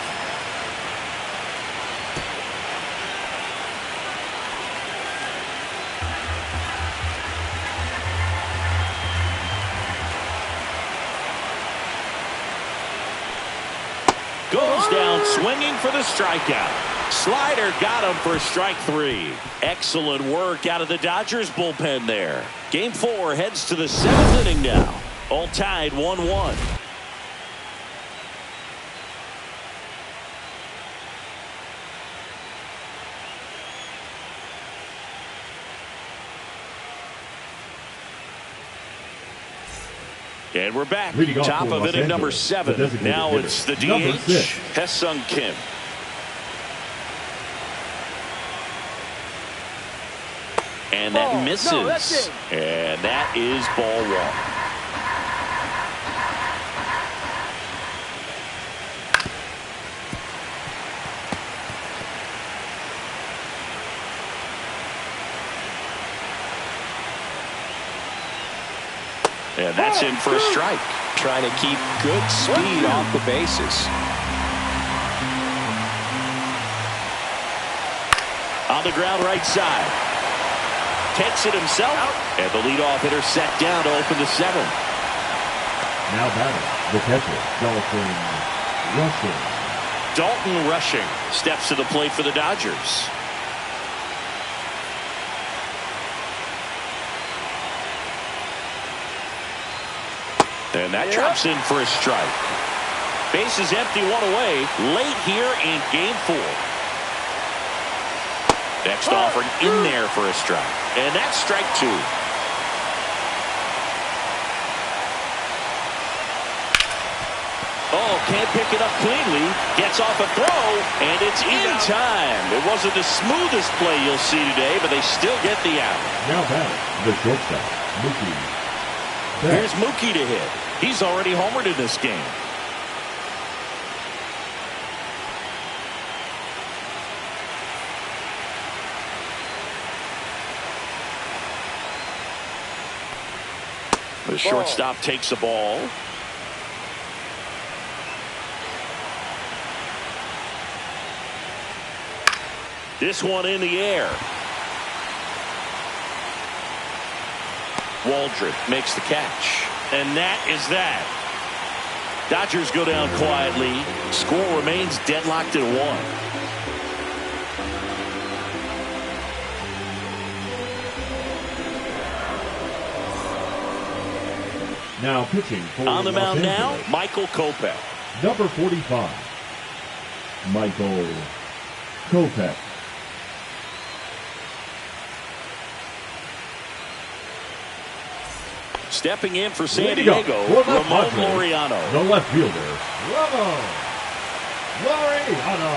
Goes down swinging for the strikeout. Slider got him for strike 3. Excellent work out of the Dodgers bullpen there. Game 4 heads to the 7th inning now. All tied 1-1. And we're back. Leading off Top for of Los inning number Angeles, the 7. designated Now hitter, it's the number DH, 6. Hae-Sung Kim. And that Ball. misses. No, that's it. And that is ball 1. And that's in for a strike. Trying to keep good speed off the bases. On the ground right side. Takes it himself. And the leadoff hitter set down to open the 7th. Now batting, the catcher, Dalton Rushing steps to the plate for the Dodgers. And that drops in for a strike. Bases empty, 1 away. Late here in game 4. Next offering in there for a strike. And that's strike 2. Oh, can't pick it up cleanly. Gets off a throw, and it's in time. It wasn't the smoothest play you'll see today, but they still get the out. Now batting, the shortstop, Mookie. Here's Mookie to hit. He's already homered in this game. The shortstop takes the ball. This one in the air. Waldrop makes the catch. And that is that. Dodgers go down quietly. Score remains deadlocked at 1. Now pitching for on the Los mound now, Angeles, Michael Kopech. number 45, Michael Kopech. Stepping in for San Leading off Diego, for the Ramon Padres, Laureano. the left fielder, Ramon Laureano.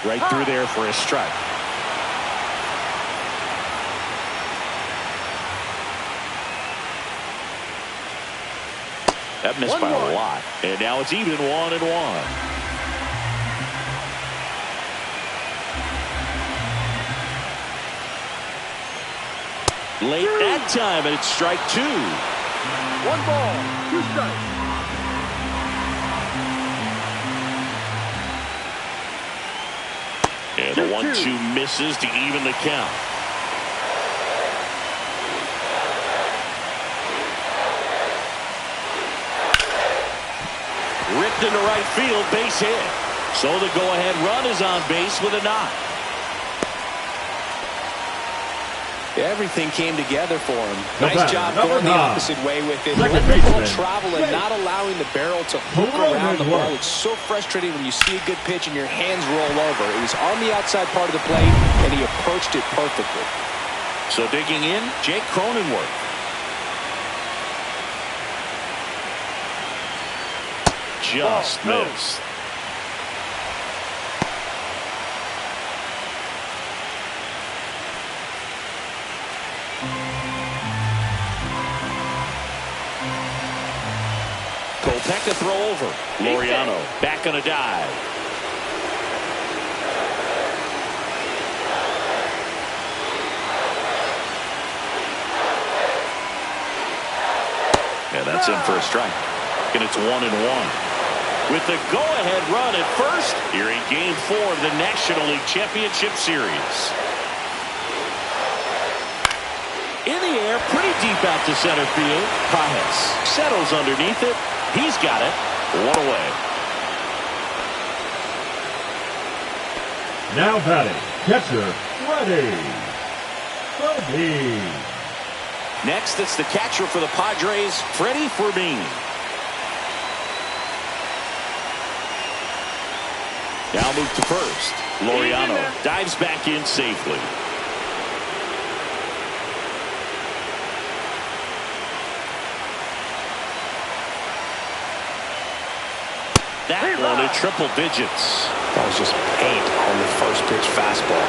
Right through there for a strike. That missed by a lot. And now it's even 1-1. Late that time, and it's strike 2. 1 ball, 2 strikes. And the 1-2 misses to even the count. Ripped into right field, base hit. So the go-ahead run is on base with a knock. Everything came together for him. No Nice batter, job number going the 9. opposite way with it. Second Letting the ball baseman, travel and not allowing the barrel to hook around the ball. It's so frustrating when you see a good pitch and your hands roll over. It was on the outside part of the plate, and he approached it perfectly. So digging in, Jake Cronenworth. Just missed. Kopech to throw over. Laureano back on a dive. And that's in for a strike. And it's 1-1. With the go-ahead run at first, here in Game 4 of the National League Championship Series. In the air, pretty deep out to center field. Pages settles underneath it. He's got it. 1 away. Now batting, catcher, Freddie. Next, it's the catcher for the Padres, Freddie Fermin. Now move to first. Laureano dives back in safely. that one at triple digits. That was just paint on the first pitch fastball.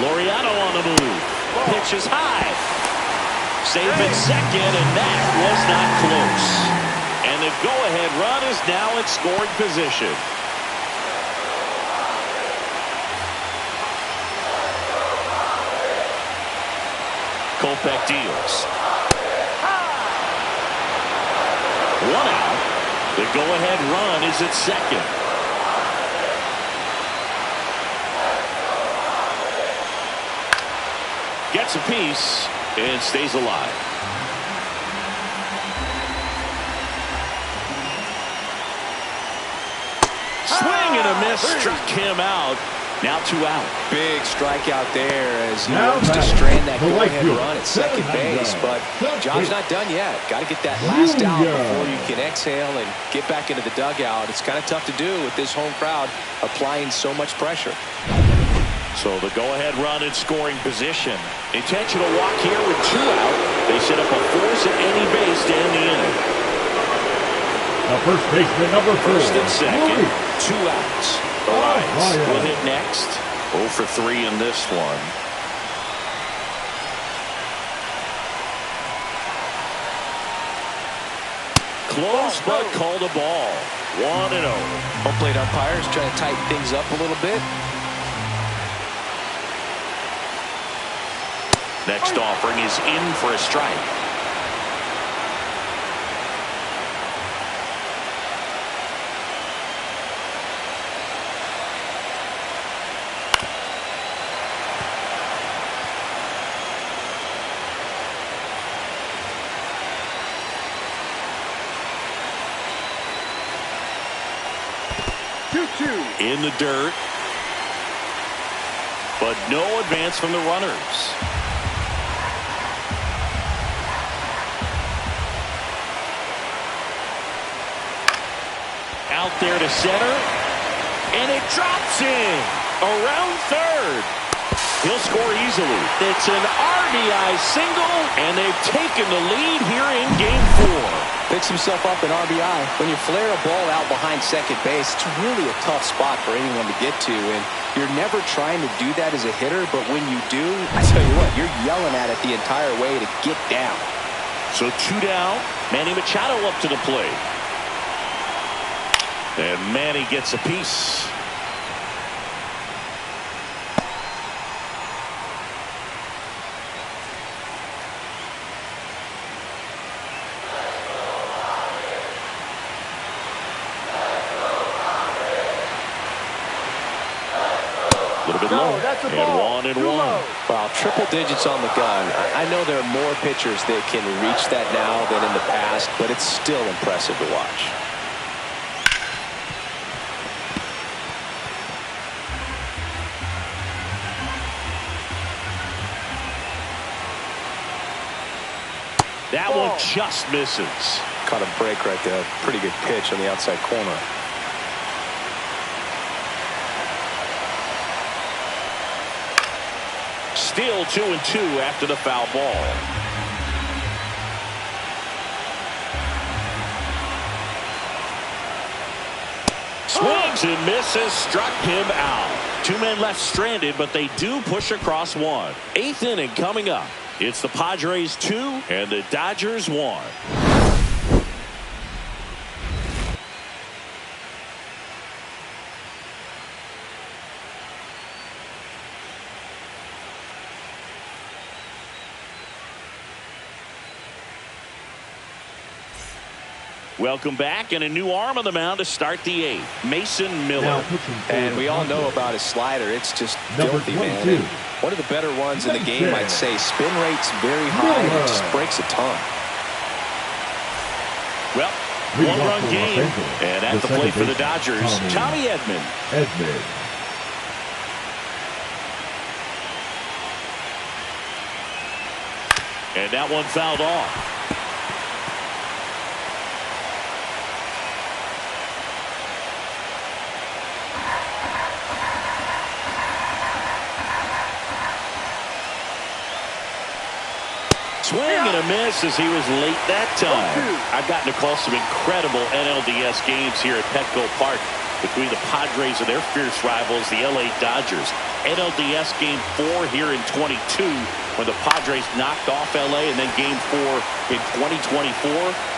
Laureano on the move. Pitch is high. Save at second, and that was not close. And the go-ahead run is now in scoring position. Kopech deals. One out. The go-ahead run is at second. Gets a piece and stays alive. Swing and a miss. Struck him out. Now 2 out. Big strikeout there as he works to strand that go-ahead run at second base. But job's not done yet. Got to get that last out before you can exhale and get back into the dugout. It's kind of tough to do with this home crowd applying so much pressure. So the go-ahead run in scoring position. Intentional walk here with 2 out. They set up a force at any base to end the inning. Now first baseman number 4. First and second. 2 outs. The Lions will hit next. 0 for 3 in this one. Close but called a ball. 1-0. Home plate umpires trying to tighten things up a little bit. Next offering is in for a strike. In the dirt, but no advance from the runners. Out there to center, and it drops in around third. He'll score easily. It's an RBI single, and they've taken the lead here in Game 4. Picks himself up an RBI. When you flare a ball out behind second base, it's really a tough spot for anyone to get to, and you're never trying to do that as a hitter, but when you do, I tell you what, you're yelling at it the entire way to get down. So 2 down. Manny Machado up to the plate. And Manny gets a piece. A little bit low. And 1-1. Wow, triple digits on the gun. I know there are more pitchers that can reach that now than in the past, but it's still impressive to watch. That one just misses. Caught a break right there. Pretty good pitch on the outside corner. Still 2-2 after the foul ball. Swings and misses. Struck him out. 2 men left stranded, but they do push across 1. 8th inning coming up. It's the Padres 2 and the Dodgers 1. Welcome back, and a new arm on the mound to start the 8th. Mason Miller. And we all know about his slider. It's just filthy, man. And one of the better ones in the game, I'd say. Spin rate's very high, and it just breaks a ton. Well, 1-run game, and at the plate for the Dodgers, Tommy Edman. And that one fouled off. Swing and and a miss as he was late that time. I've gotten to call some incredible NLDS games here at Petco Park between the Padres and their fierce rivals, the LA Dodgers. NLDS Game 4 here in 22 when the Padres knocked off LA, and then Game 4 in 2024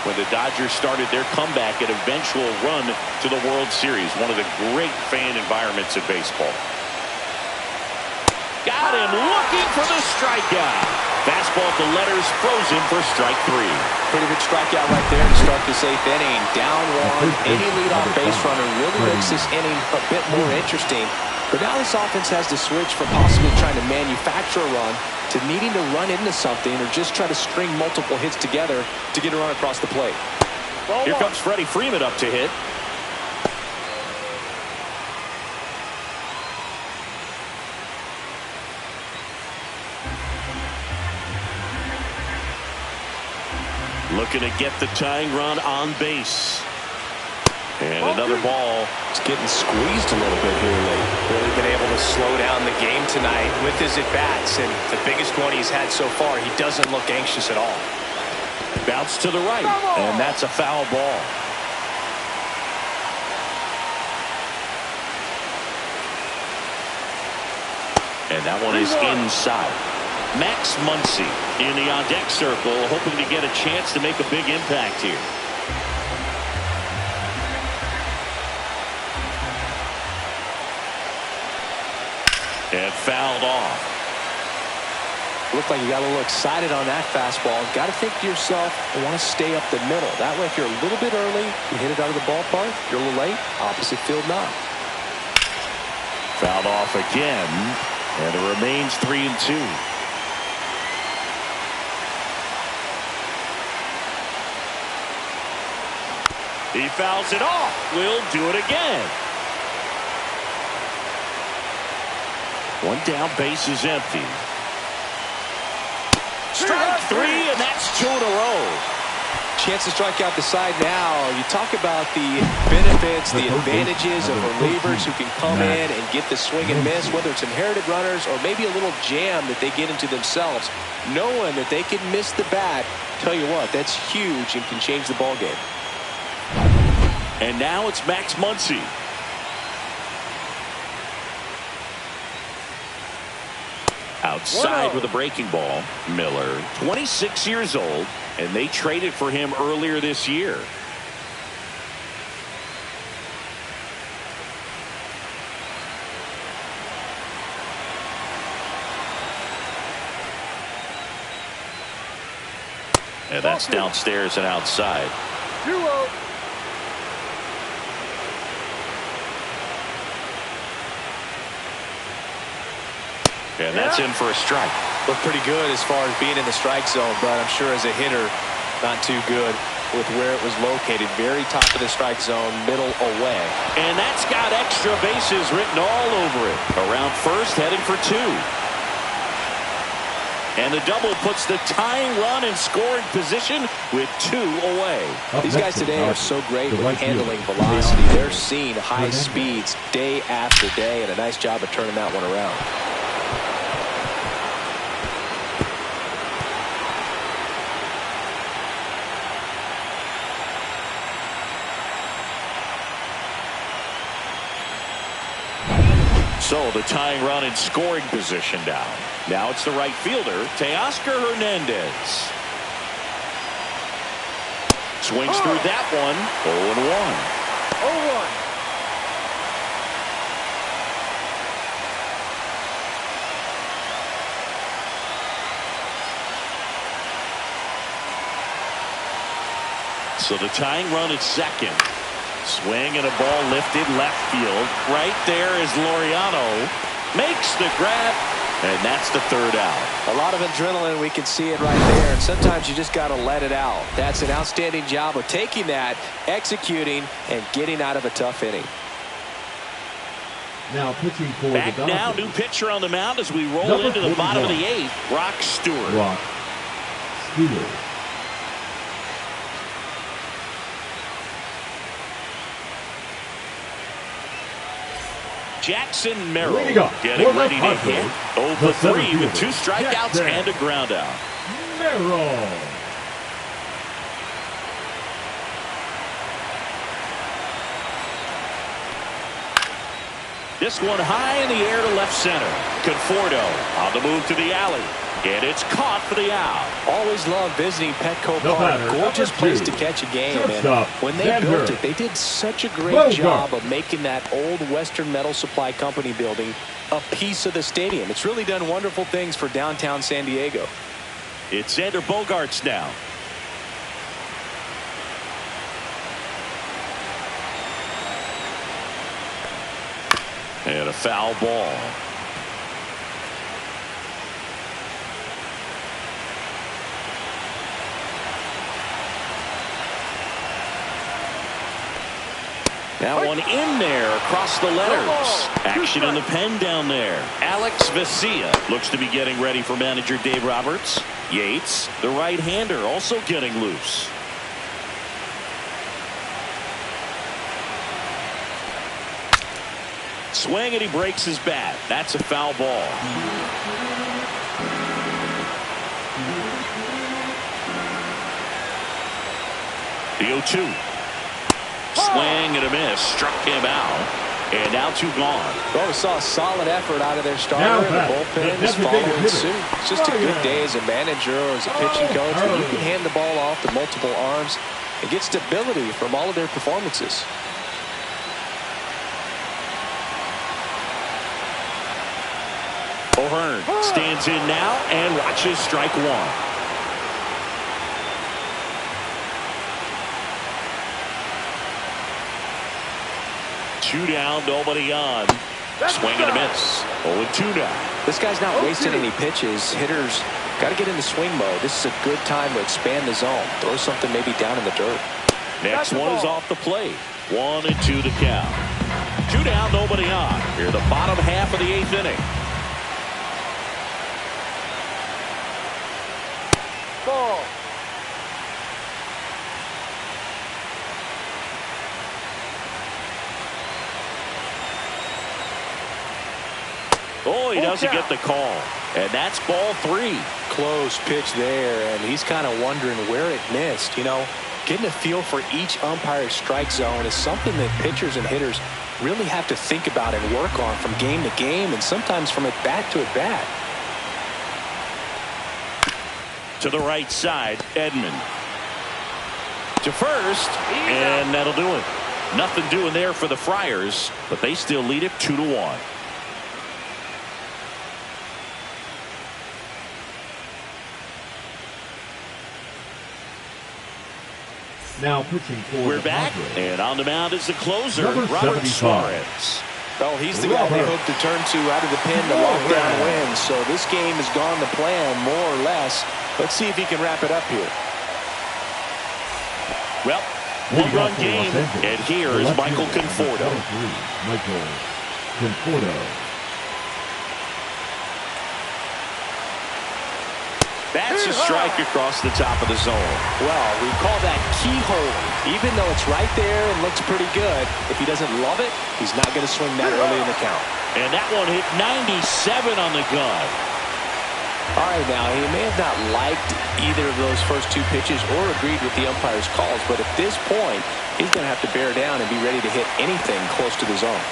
when the Dodgers started their comeback and eventual run to the World Series. One of the great fan environments in baseball. Got him looking for the strikeout. Fastball at the letters, frozen for strike 3. Pretty good strikeout right there to start this 8th inning. Down one, any leadoff base runner really makes this inning a bit more interesting. But now this offense has to switch from possibly trying to manufacture a run to needing to run into something or just try to string multiple hits together to get a run across the plate. Here comes Freddie Freeman up to hit. Looking to get the tying run on base. And another ball. It's getting squeezed a little bit here late. Really been able to slow down the game tonight with his at-bats. And the biggest one he's had so far, he doesn't look anxious at all. Bounce to the right. And that's a foul ball. And that one is inside. Max Muncy in the on-deck circle, hoping to get a chance to make a big impact here. And fouled off. Looked like you got a little excited on that fastball. Got to think to yourself, I want to stay up the middle. That way, if you're a little bit early, you hit it out of the ballpark. If you're a little late, opposite field knock. Fouled off again, and it remains 3-2. He fouls it off. We'll do it again. One down, base is empty. Strike 3, and that's 2 in a row. Chance to strike out the side now. You talk about the benefits, the advantages of relievers who can come in and get the swing and miss, whether it's inherited runners or maybe a little jam that they get into themselves. Knowing that they can miss the bat, tell you what, that's huge and can change the ball game. And now it's Max Muncy. Outside with a breaking ball. Miller, 26 years old, and they traded for him earlier this year. And that's downstairs and outside. 2-0. And that's in for a strike. Looked pretty good as far as being in the strike zone, but I'm sure as a hitter, not too good with where it was located. Very top of the strike zone, middle away. And that's got extra bases written all over it. Around first, heading for 2. And the double puts the tying run in scoring position with 2 away. These guys today are so great with handling velocity. They're seeing high speeds day after day, and a nice job of turning that one around. So the tying run in scoring position down. Now it's the right fielder, Teoscar Hernandez. Swings through that one. 0-1. 0-1. So the tying run at second. Swing and a ball lifted left field. Right there is Laureano. Makes the grab. And that's the 3rd out. A lot of adrenaline. We can see it right there. And sometimes you just got to let it out. That's an outstanding job of taking that, executing, and getting out of a tough inning. Now pitching for Back the now, Dodgers. new pitcher on the mound as we roll into the bottom of the 8th. Brock Stewart. Brock Stewart. Jackson Merrill Leading up getting for the ready to Padres, hit. 0 the for 3 center with 2 fielder, strikeouts Jackson and a ground out. Merrill. This one high in the air to left center. Conforto on the move to the alley. And it's caught for the out. Always love visiting Petco No Park. matter. Gorgeous Number place two. to catch a game. Shortstop, And when they Denver. built it, they did such a great Bogart. job of making that old Western Metal Supply Company building a piece of the stadium. It's really done wonderful things for downtown San Diego. It's Xander Bogaerts now. And a foul ball. That one in there across the letters. Action in the pen down there. Alex Vesia looks to be getting ready for manager Dave Roberts. Yates, the right-hander, also getting loose. Swing and he breaks his bat. That's a foul ball. The 0-2. Swing and a miss. Struck him out. And now 2 gone. Well, we saw a solid effort out of their starter. Now And the back, bullpen the is designated following hitter. suit. It's just a good day as a manager or as a pitching coach. When you can hand the ball off to multiple arms and get stability from all of their performances. O'Hearn stands in now and watches strike 1. Two down, nobody on. Swing and a miss. 0-2 now. This guy's not wasting any pitches. Hitters got to get into swing mode. This is a good time to expand the zone. Throw something maybe down in the dirt. Next one is off the plate. 1-2 the count. 2 down, nobody on. Here the bottom half of the 8th inning. Ball. Oh, he doesn't get the call. And that's ball 3. Close pitch there, and he's kind of wondering where it missed. You know, getting a feel for each umpire's strike zone is something that pitchers and hitters really have to think about and work on from game to game and sometimes from at bat to at bat. To the right side, Edman. To first, and that'll do it. Nothing doing there for the Friars, but they still lead it 2-1. Now pitching for We're the back, Padres. and on the mound is the closer, Number Robert 75. Suarez. Well, he's the guy they hope to turn to out of the pen to lock down wins. So this game has gone to plan, more or less. Let's see if he can wrap it up here. Well, one-run game, and here is Michael Conforto. Michael Conforto. That's a strike across the top of the zone. Well, we call that keyhole. Even though it's right there and looks pretty good, if he doesn't love it, he's not going to swing that early in the count. And that one hit 97 on the gun. All right, now, he may have not liked either of those first 2 pitches or agreed with the umpire's calls, but at this point, he's going to have to bear down and be ready to hit anything close to the zone.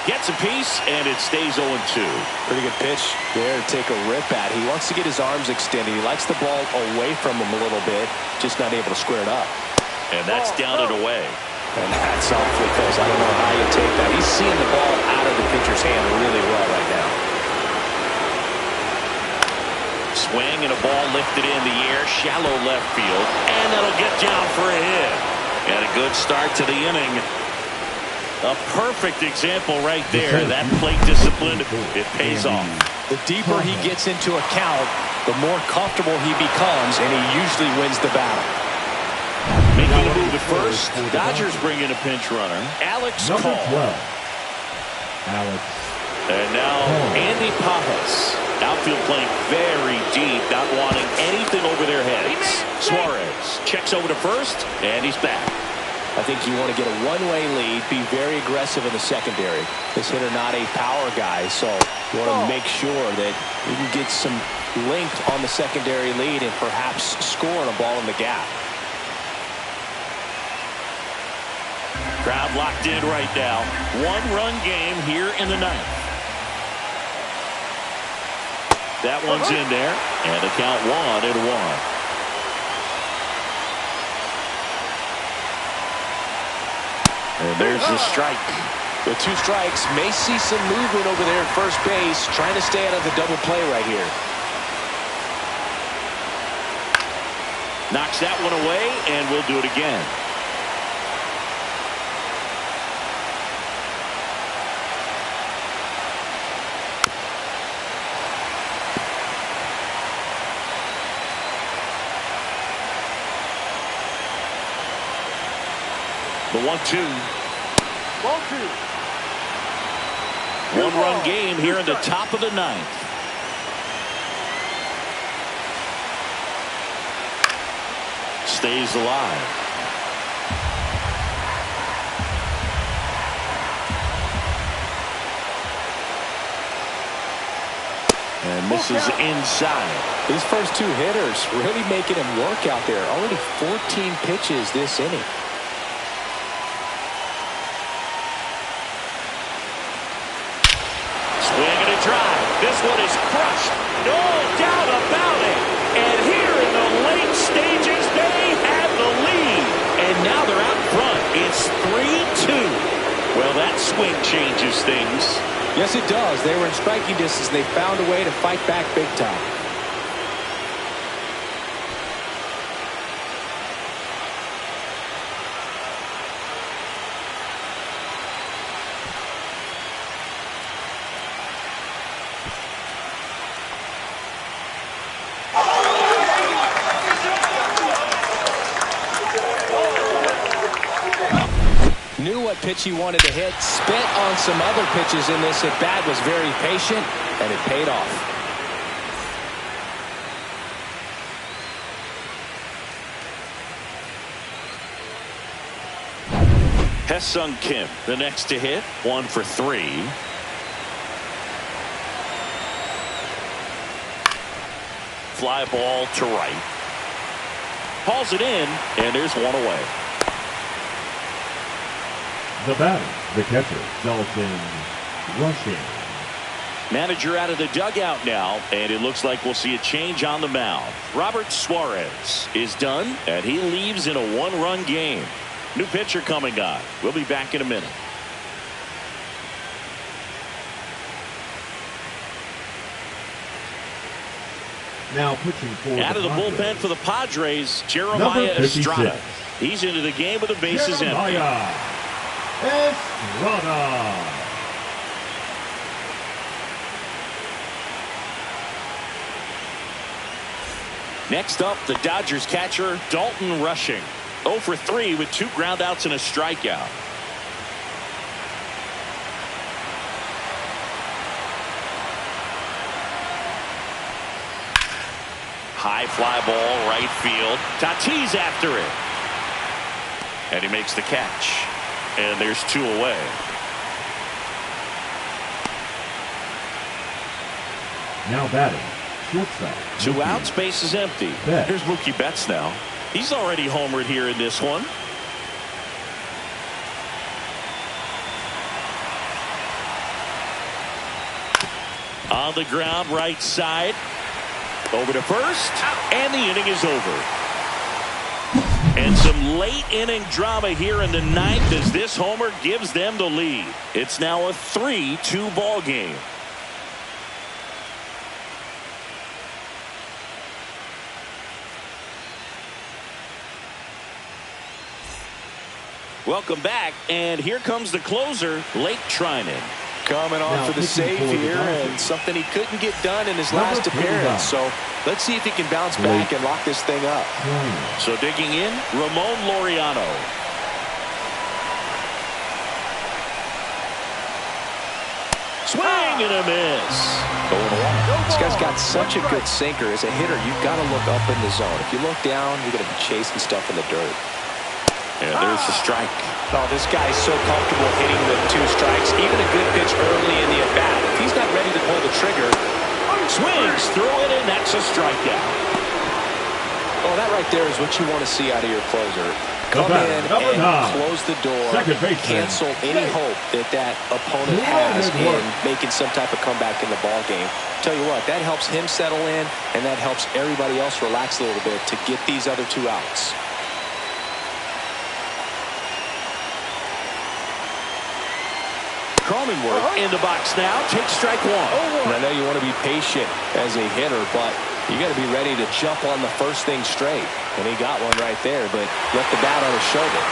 Gets a piece, and it stays 0-2. Pretty good pitch there to take a rip at. He wants to get his arms extended. He likes the ball away from him a little bit, just not able to square it up. And that's down and away. And that's awfully close. I don't know how you take that. He's seeing the ball out of the pitcher's hand really well right now. Swing and a ball lifted in the air, shallow left field, and that'll get down for a hit. And a good start to the inning. A perfect example right there. That plate discipline, it pays off. The deeper he gets into a count, the more comfortable he becomes, and he usually wins the battle. Making a move at first, Dodgers bring in a pinch runner, Alex Number Call. 12. Alex. And now Andy Pajas. Outfield playing very deep, not wanting anything over their heads. Suarez checks over to first, and he's back. I think you want to get a one-way lead, be very aggressive in the secondary. This hitter not a power guy, so you want to make sure that you can get some length on the secondary lead and perhaps score on a ball in the gap. Crowd locked in right now. One-run game here in the ninth. That one's in there, and the count 1-1. And there's the strike. With 2 strikes, may see some movement over there at first base, trying to stay out of the double play right here. Knocks that one away, and we'll do it again. The 1-2. Ball 2. One-run game here in the top of the ninth. Stays alive. And misses inside. These first 2 hitters really making him work out there. Already 14 pitches this inning. This one is crushed. No doubt about it. And here in the late stages, they have the lead. And now they're out front. It's 3-2. Well, that swing changes things. Yes, it does. They were in striking distance. They found a way to fight back big time. Knew what pitch he wanted to hit, spent on some other pitches in this at bat, was very patient, and it paid off. Hesung Kim, the next to hit, 1 for 3. Fly ball to right. Hauls it in, and there's one away. The batter, the catcher, Dalton Rushing. Manager out of the dugout now, and it looks like we'll see a change on the mound. Robert Suarez is done, and he leaves in a one-run game. New pitcher coming on. We'll be back in a minute. Now pitching for out of the Padres. bullpen for the Padres, Jeremiah Estrada. He's into the game with the bases empty. Estrada. Next up, the Dodgers catcher, Dalton Rushing. 0 for 3 with 2 groundouts and a strikeout. High fly ball, right field. Tatis after it. And he makes the catch. And there's 2 away. Now batting, shortstop. 2 outs, base is empty. Betts. Here's Mookie Betts now. He's already homered here in this one. On the ground, right side. Over to first, and the inning is over. And some late inning drama here in the ninth as this homer gives them the lead. It's now a 3-2 ball game. Welcome back, and here comes the closer, Lake Trinan. Coming on Now, for the pitching save for the here, Dodgers. and something he couldn't get done in his Number last 29. appearance. So let's see if he can bounce back and lock this thing up. So digging in, Ramon Laureano. Swing and a miss. This guy's got such a good sinker. As a hitter, you've got to look up in the zone. If you look down, you're going to be chasing stuff in the dirt. And there's the strike. Oh, this guy's so comfortable hitting the 2 strikes. Even a good pitch early in the at-bat. If he's not ready to pull the trigger. Swings through it, and that's a strikeout. Oh, that right there is what you want to see out of your closer. Come in and close the door, cancel any hope that opponent has in making some type of comeback in the ball game. Tell you what, that helps him settle in, and that helps everybody else relax a little bit to get these other 2 outs. Cronenworth in the box now. Takes strike 1. And I know you want to be patient as a hitter, but you got to be ready to jump on the first thing straight. And he got one right there, but left the bat on his shoulder.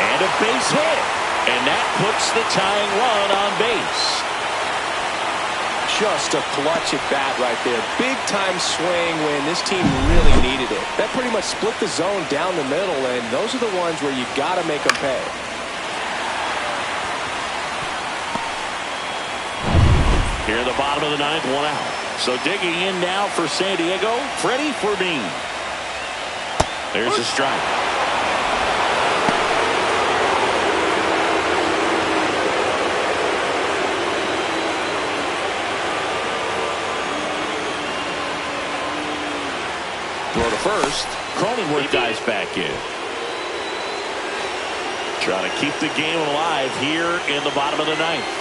And a base hit. And that puts the tying run on base. Just a clutch at bat right there. Big time swing when this team really needed it. That pretty much split the zone down the middle, and those are the ones where you got to make them pay. Here in the bottom of the 9th, 1 out. So digging in now for San Diego, Freddie Fermin. There's a strike. Throw to first. Cronenworth dives back in. Trying to keep the game alive here in the bottom of the 9th.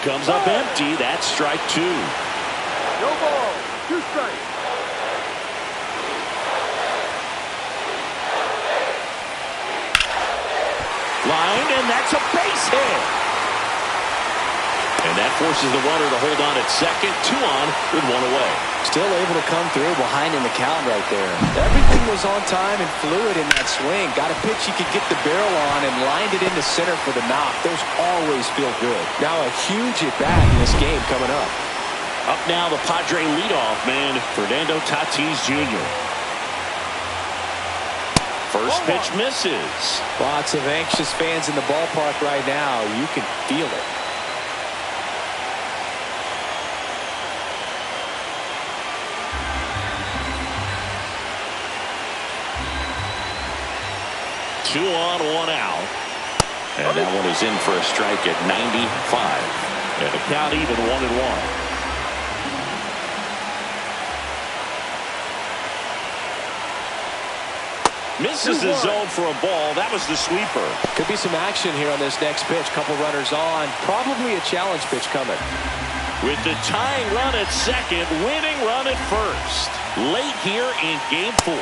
Comes up empty. That's strike 2. No ball. 2 strikes. Line, and that's a base hit. And that forces the runner to hold on at second. 2 on with 1 away. Still able to come through behind in the count right there. Everything was on time and fluid in that swing. Got a pitch he could get the barrel on and lined it into center for the knock. Those always feel good. Now a huge at-bat in this game coming up. Up now the Padre leadoff man, Fernando Tatis Jr. First pitch misses. Lots of anxious fans in the ballpark right now. You can feel it. Two on, 1 out. And that one is in for a strike at 95. And the count even 1-1. Misses the zone for a ball. That was the sweeper. Could be some action here on this next pitch. Couple runners on. Probably a challenge pitch coming. With the tying run at second, winning run at first. Late here in game 4.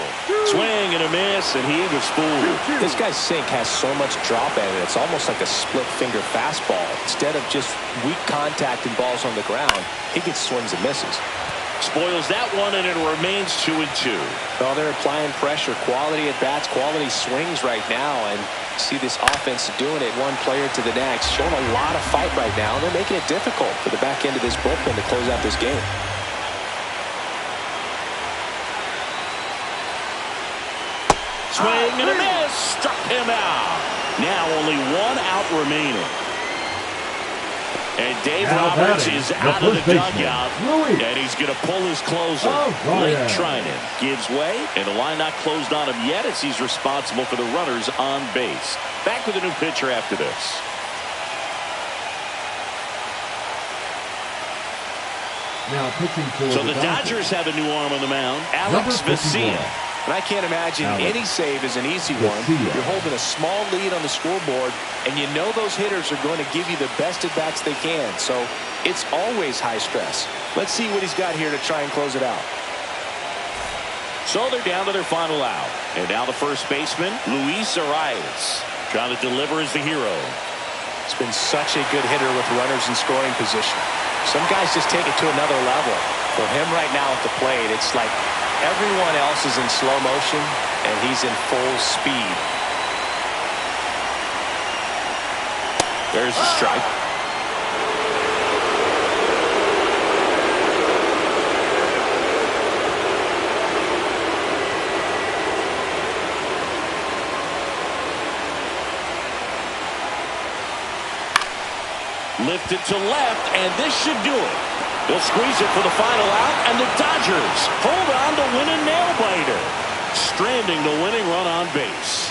Swing and a miss, and he was fooled. This guy's sink has so much drop at it. It's almost like a split finger fastball. Instead of just weak contact and balls on the ground, he gets swings and misses. Spoils that one, and it remains 2-2. Well, they're applying pressure. Quality at bats, quality swings right now. And see this offense doing it one player to the next. Showing a lot of fight right now. And they're making it difficult for the back end of this bullpen to close out this game. Swing and a miss. Struck him out. Now only 1 out remaining. And Dave Roberts is out of the dugout, and he's going to pull his closer. Blake Trinan gives way, and the line not closed on him yet as he's responsible for the runners on base. Back with a new pitcher after this. Now pitching for So the Dodgers have a new arm on the mound, Alex Vesia. And I can't imagine any save is an easy one. You're holding a small lead on the scoreboard, and you know those hitters are going to give you the best at-bats they can. So it's always high stress. Let's see what he's got here to try and close it out. So they're down to their final out. And now the first baseman, Luis Arias, trying to deliver as the hero. It's been such a good hitter with runners in scoring position. Some guys just take it to another level. For him right now at the plate, it's like everyone else is in slow motion, and he's in full speed. There's a strike. Lifted to left, and this should do it. They'll squeeze it for the final out, and the Dodgers hold on to win a nail-biter. stranding the winning run on base.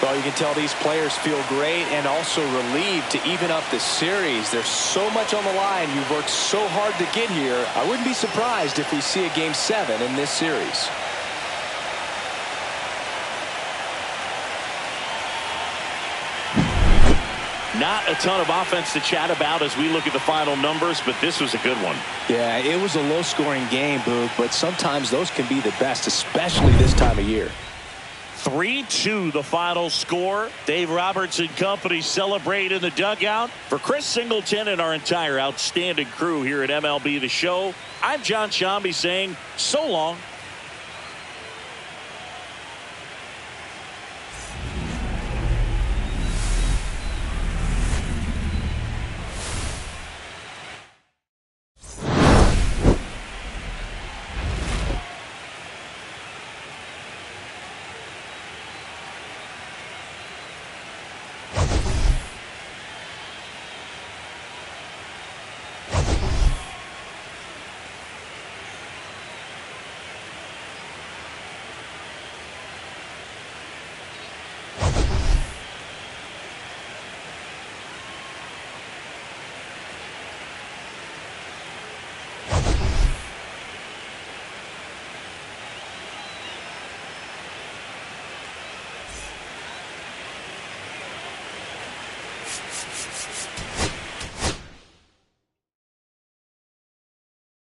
Well, you can tell these players feel great and also relieved to even up the series. There's so much on the line. You've worked so hard to get here. I wouldn't be surprised if we see a Game 7 in this series. Not a ton of offense to chat about as we look at the final numbers, but this was a good one. Yeah, it was a low-scoring game, Boog, but sometimes those can be the best, especially this time of year. 3-2 the final score. Dave Roberts and company celebrate in the dugout. For Chris Singleton and our entire outstanding crew here at MLB The Show, I'm John Shambi saying so long.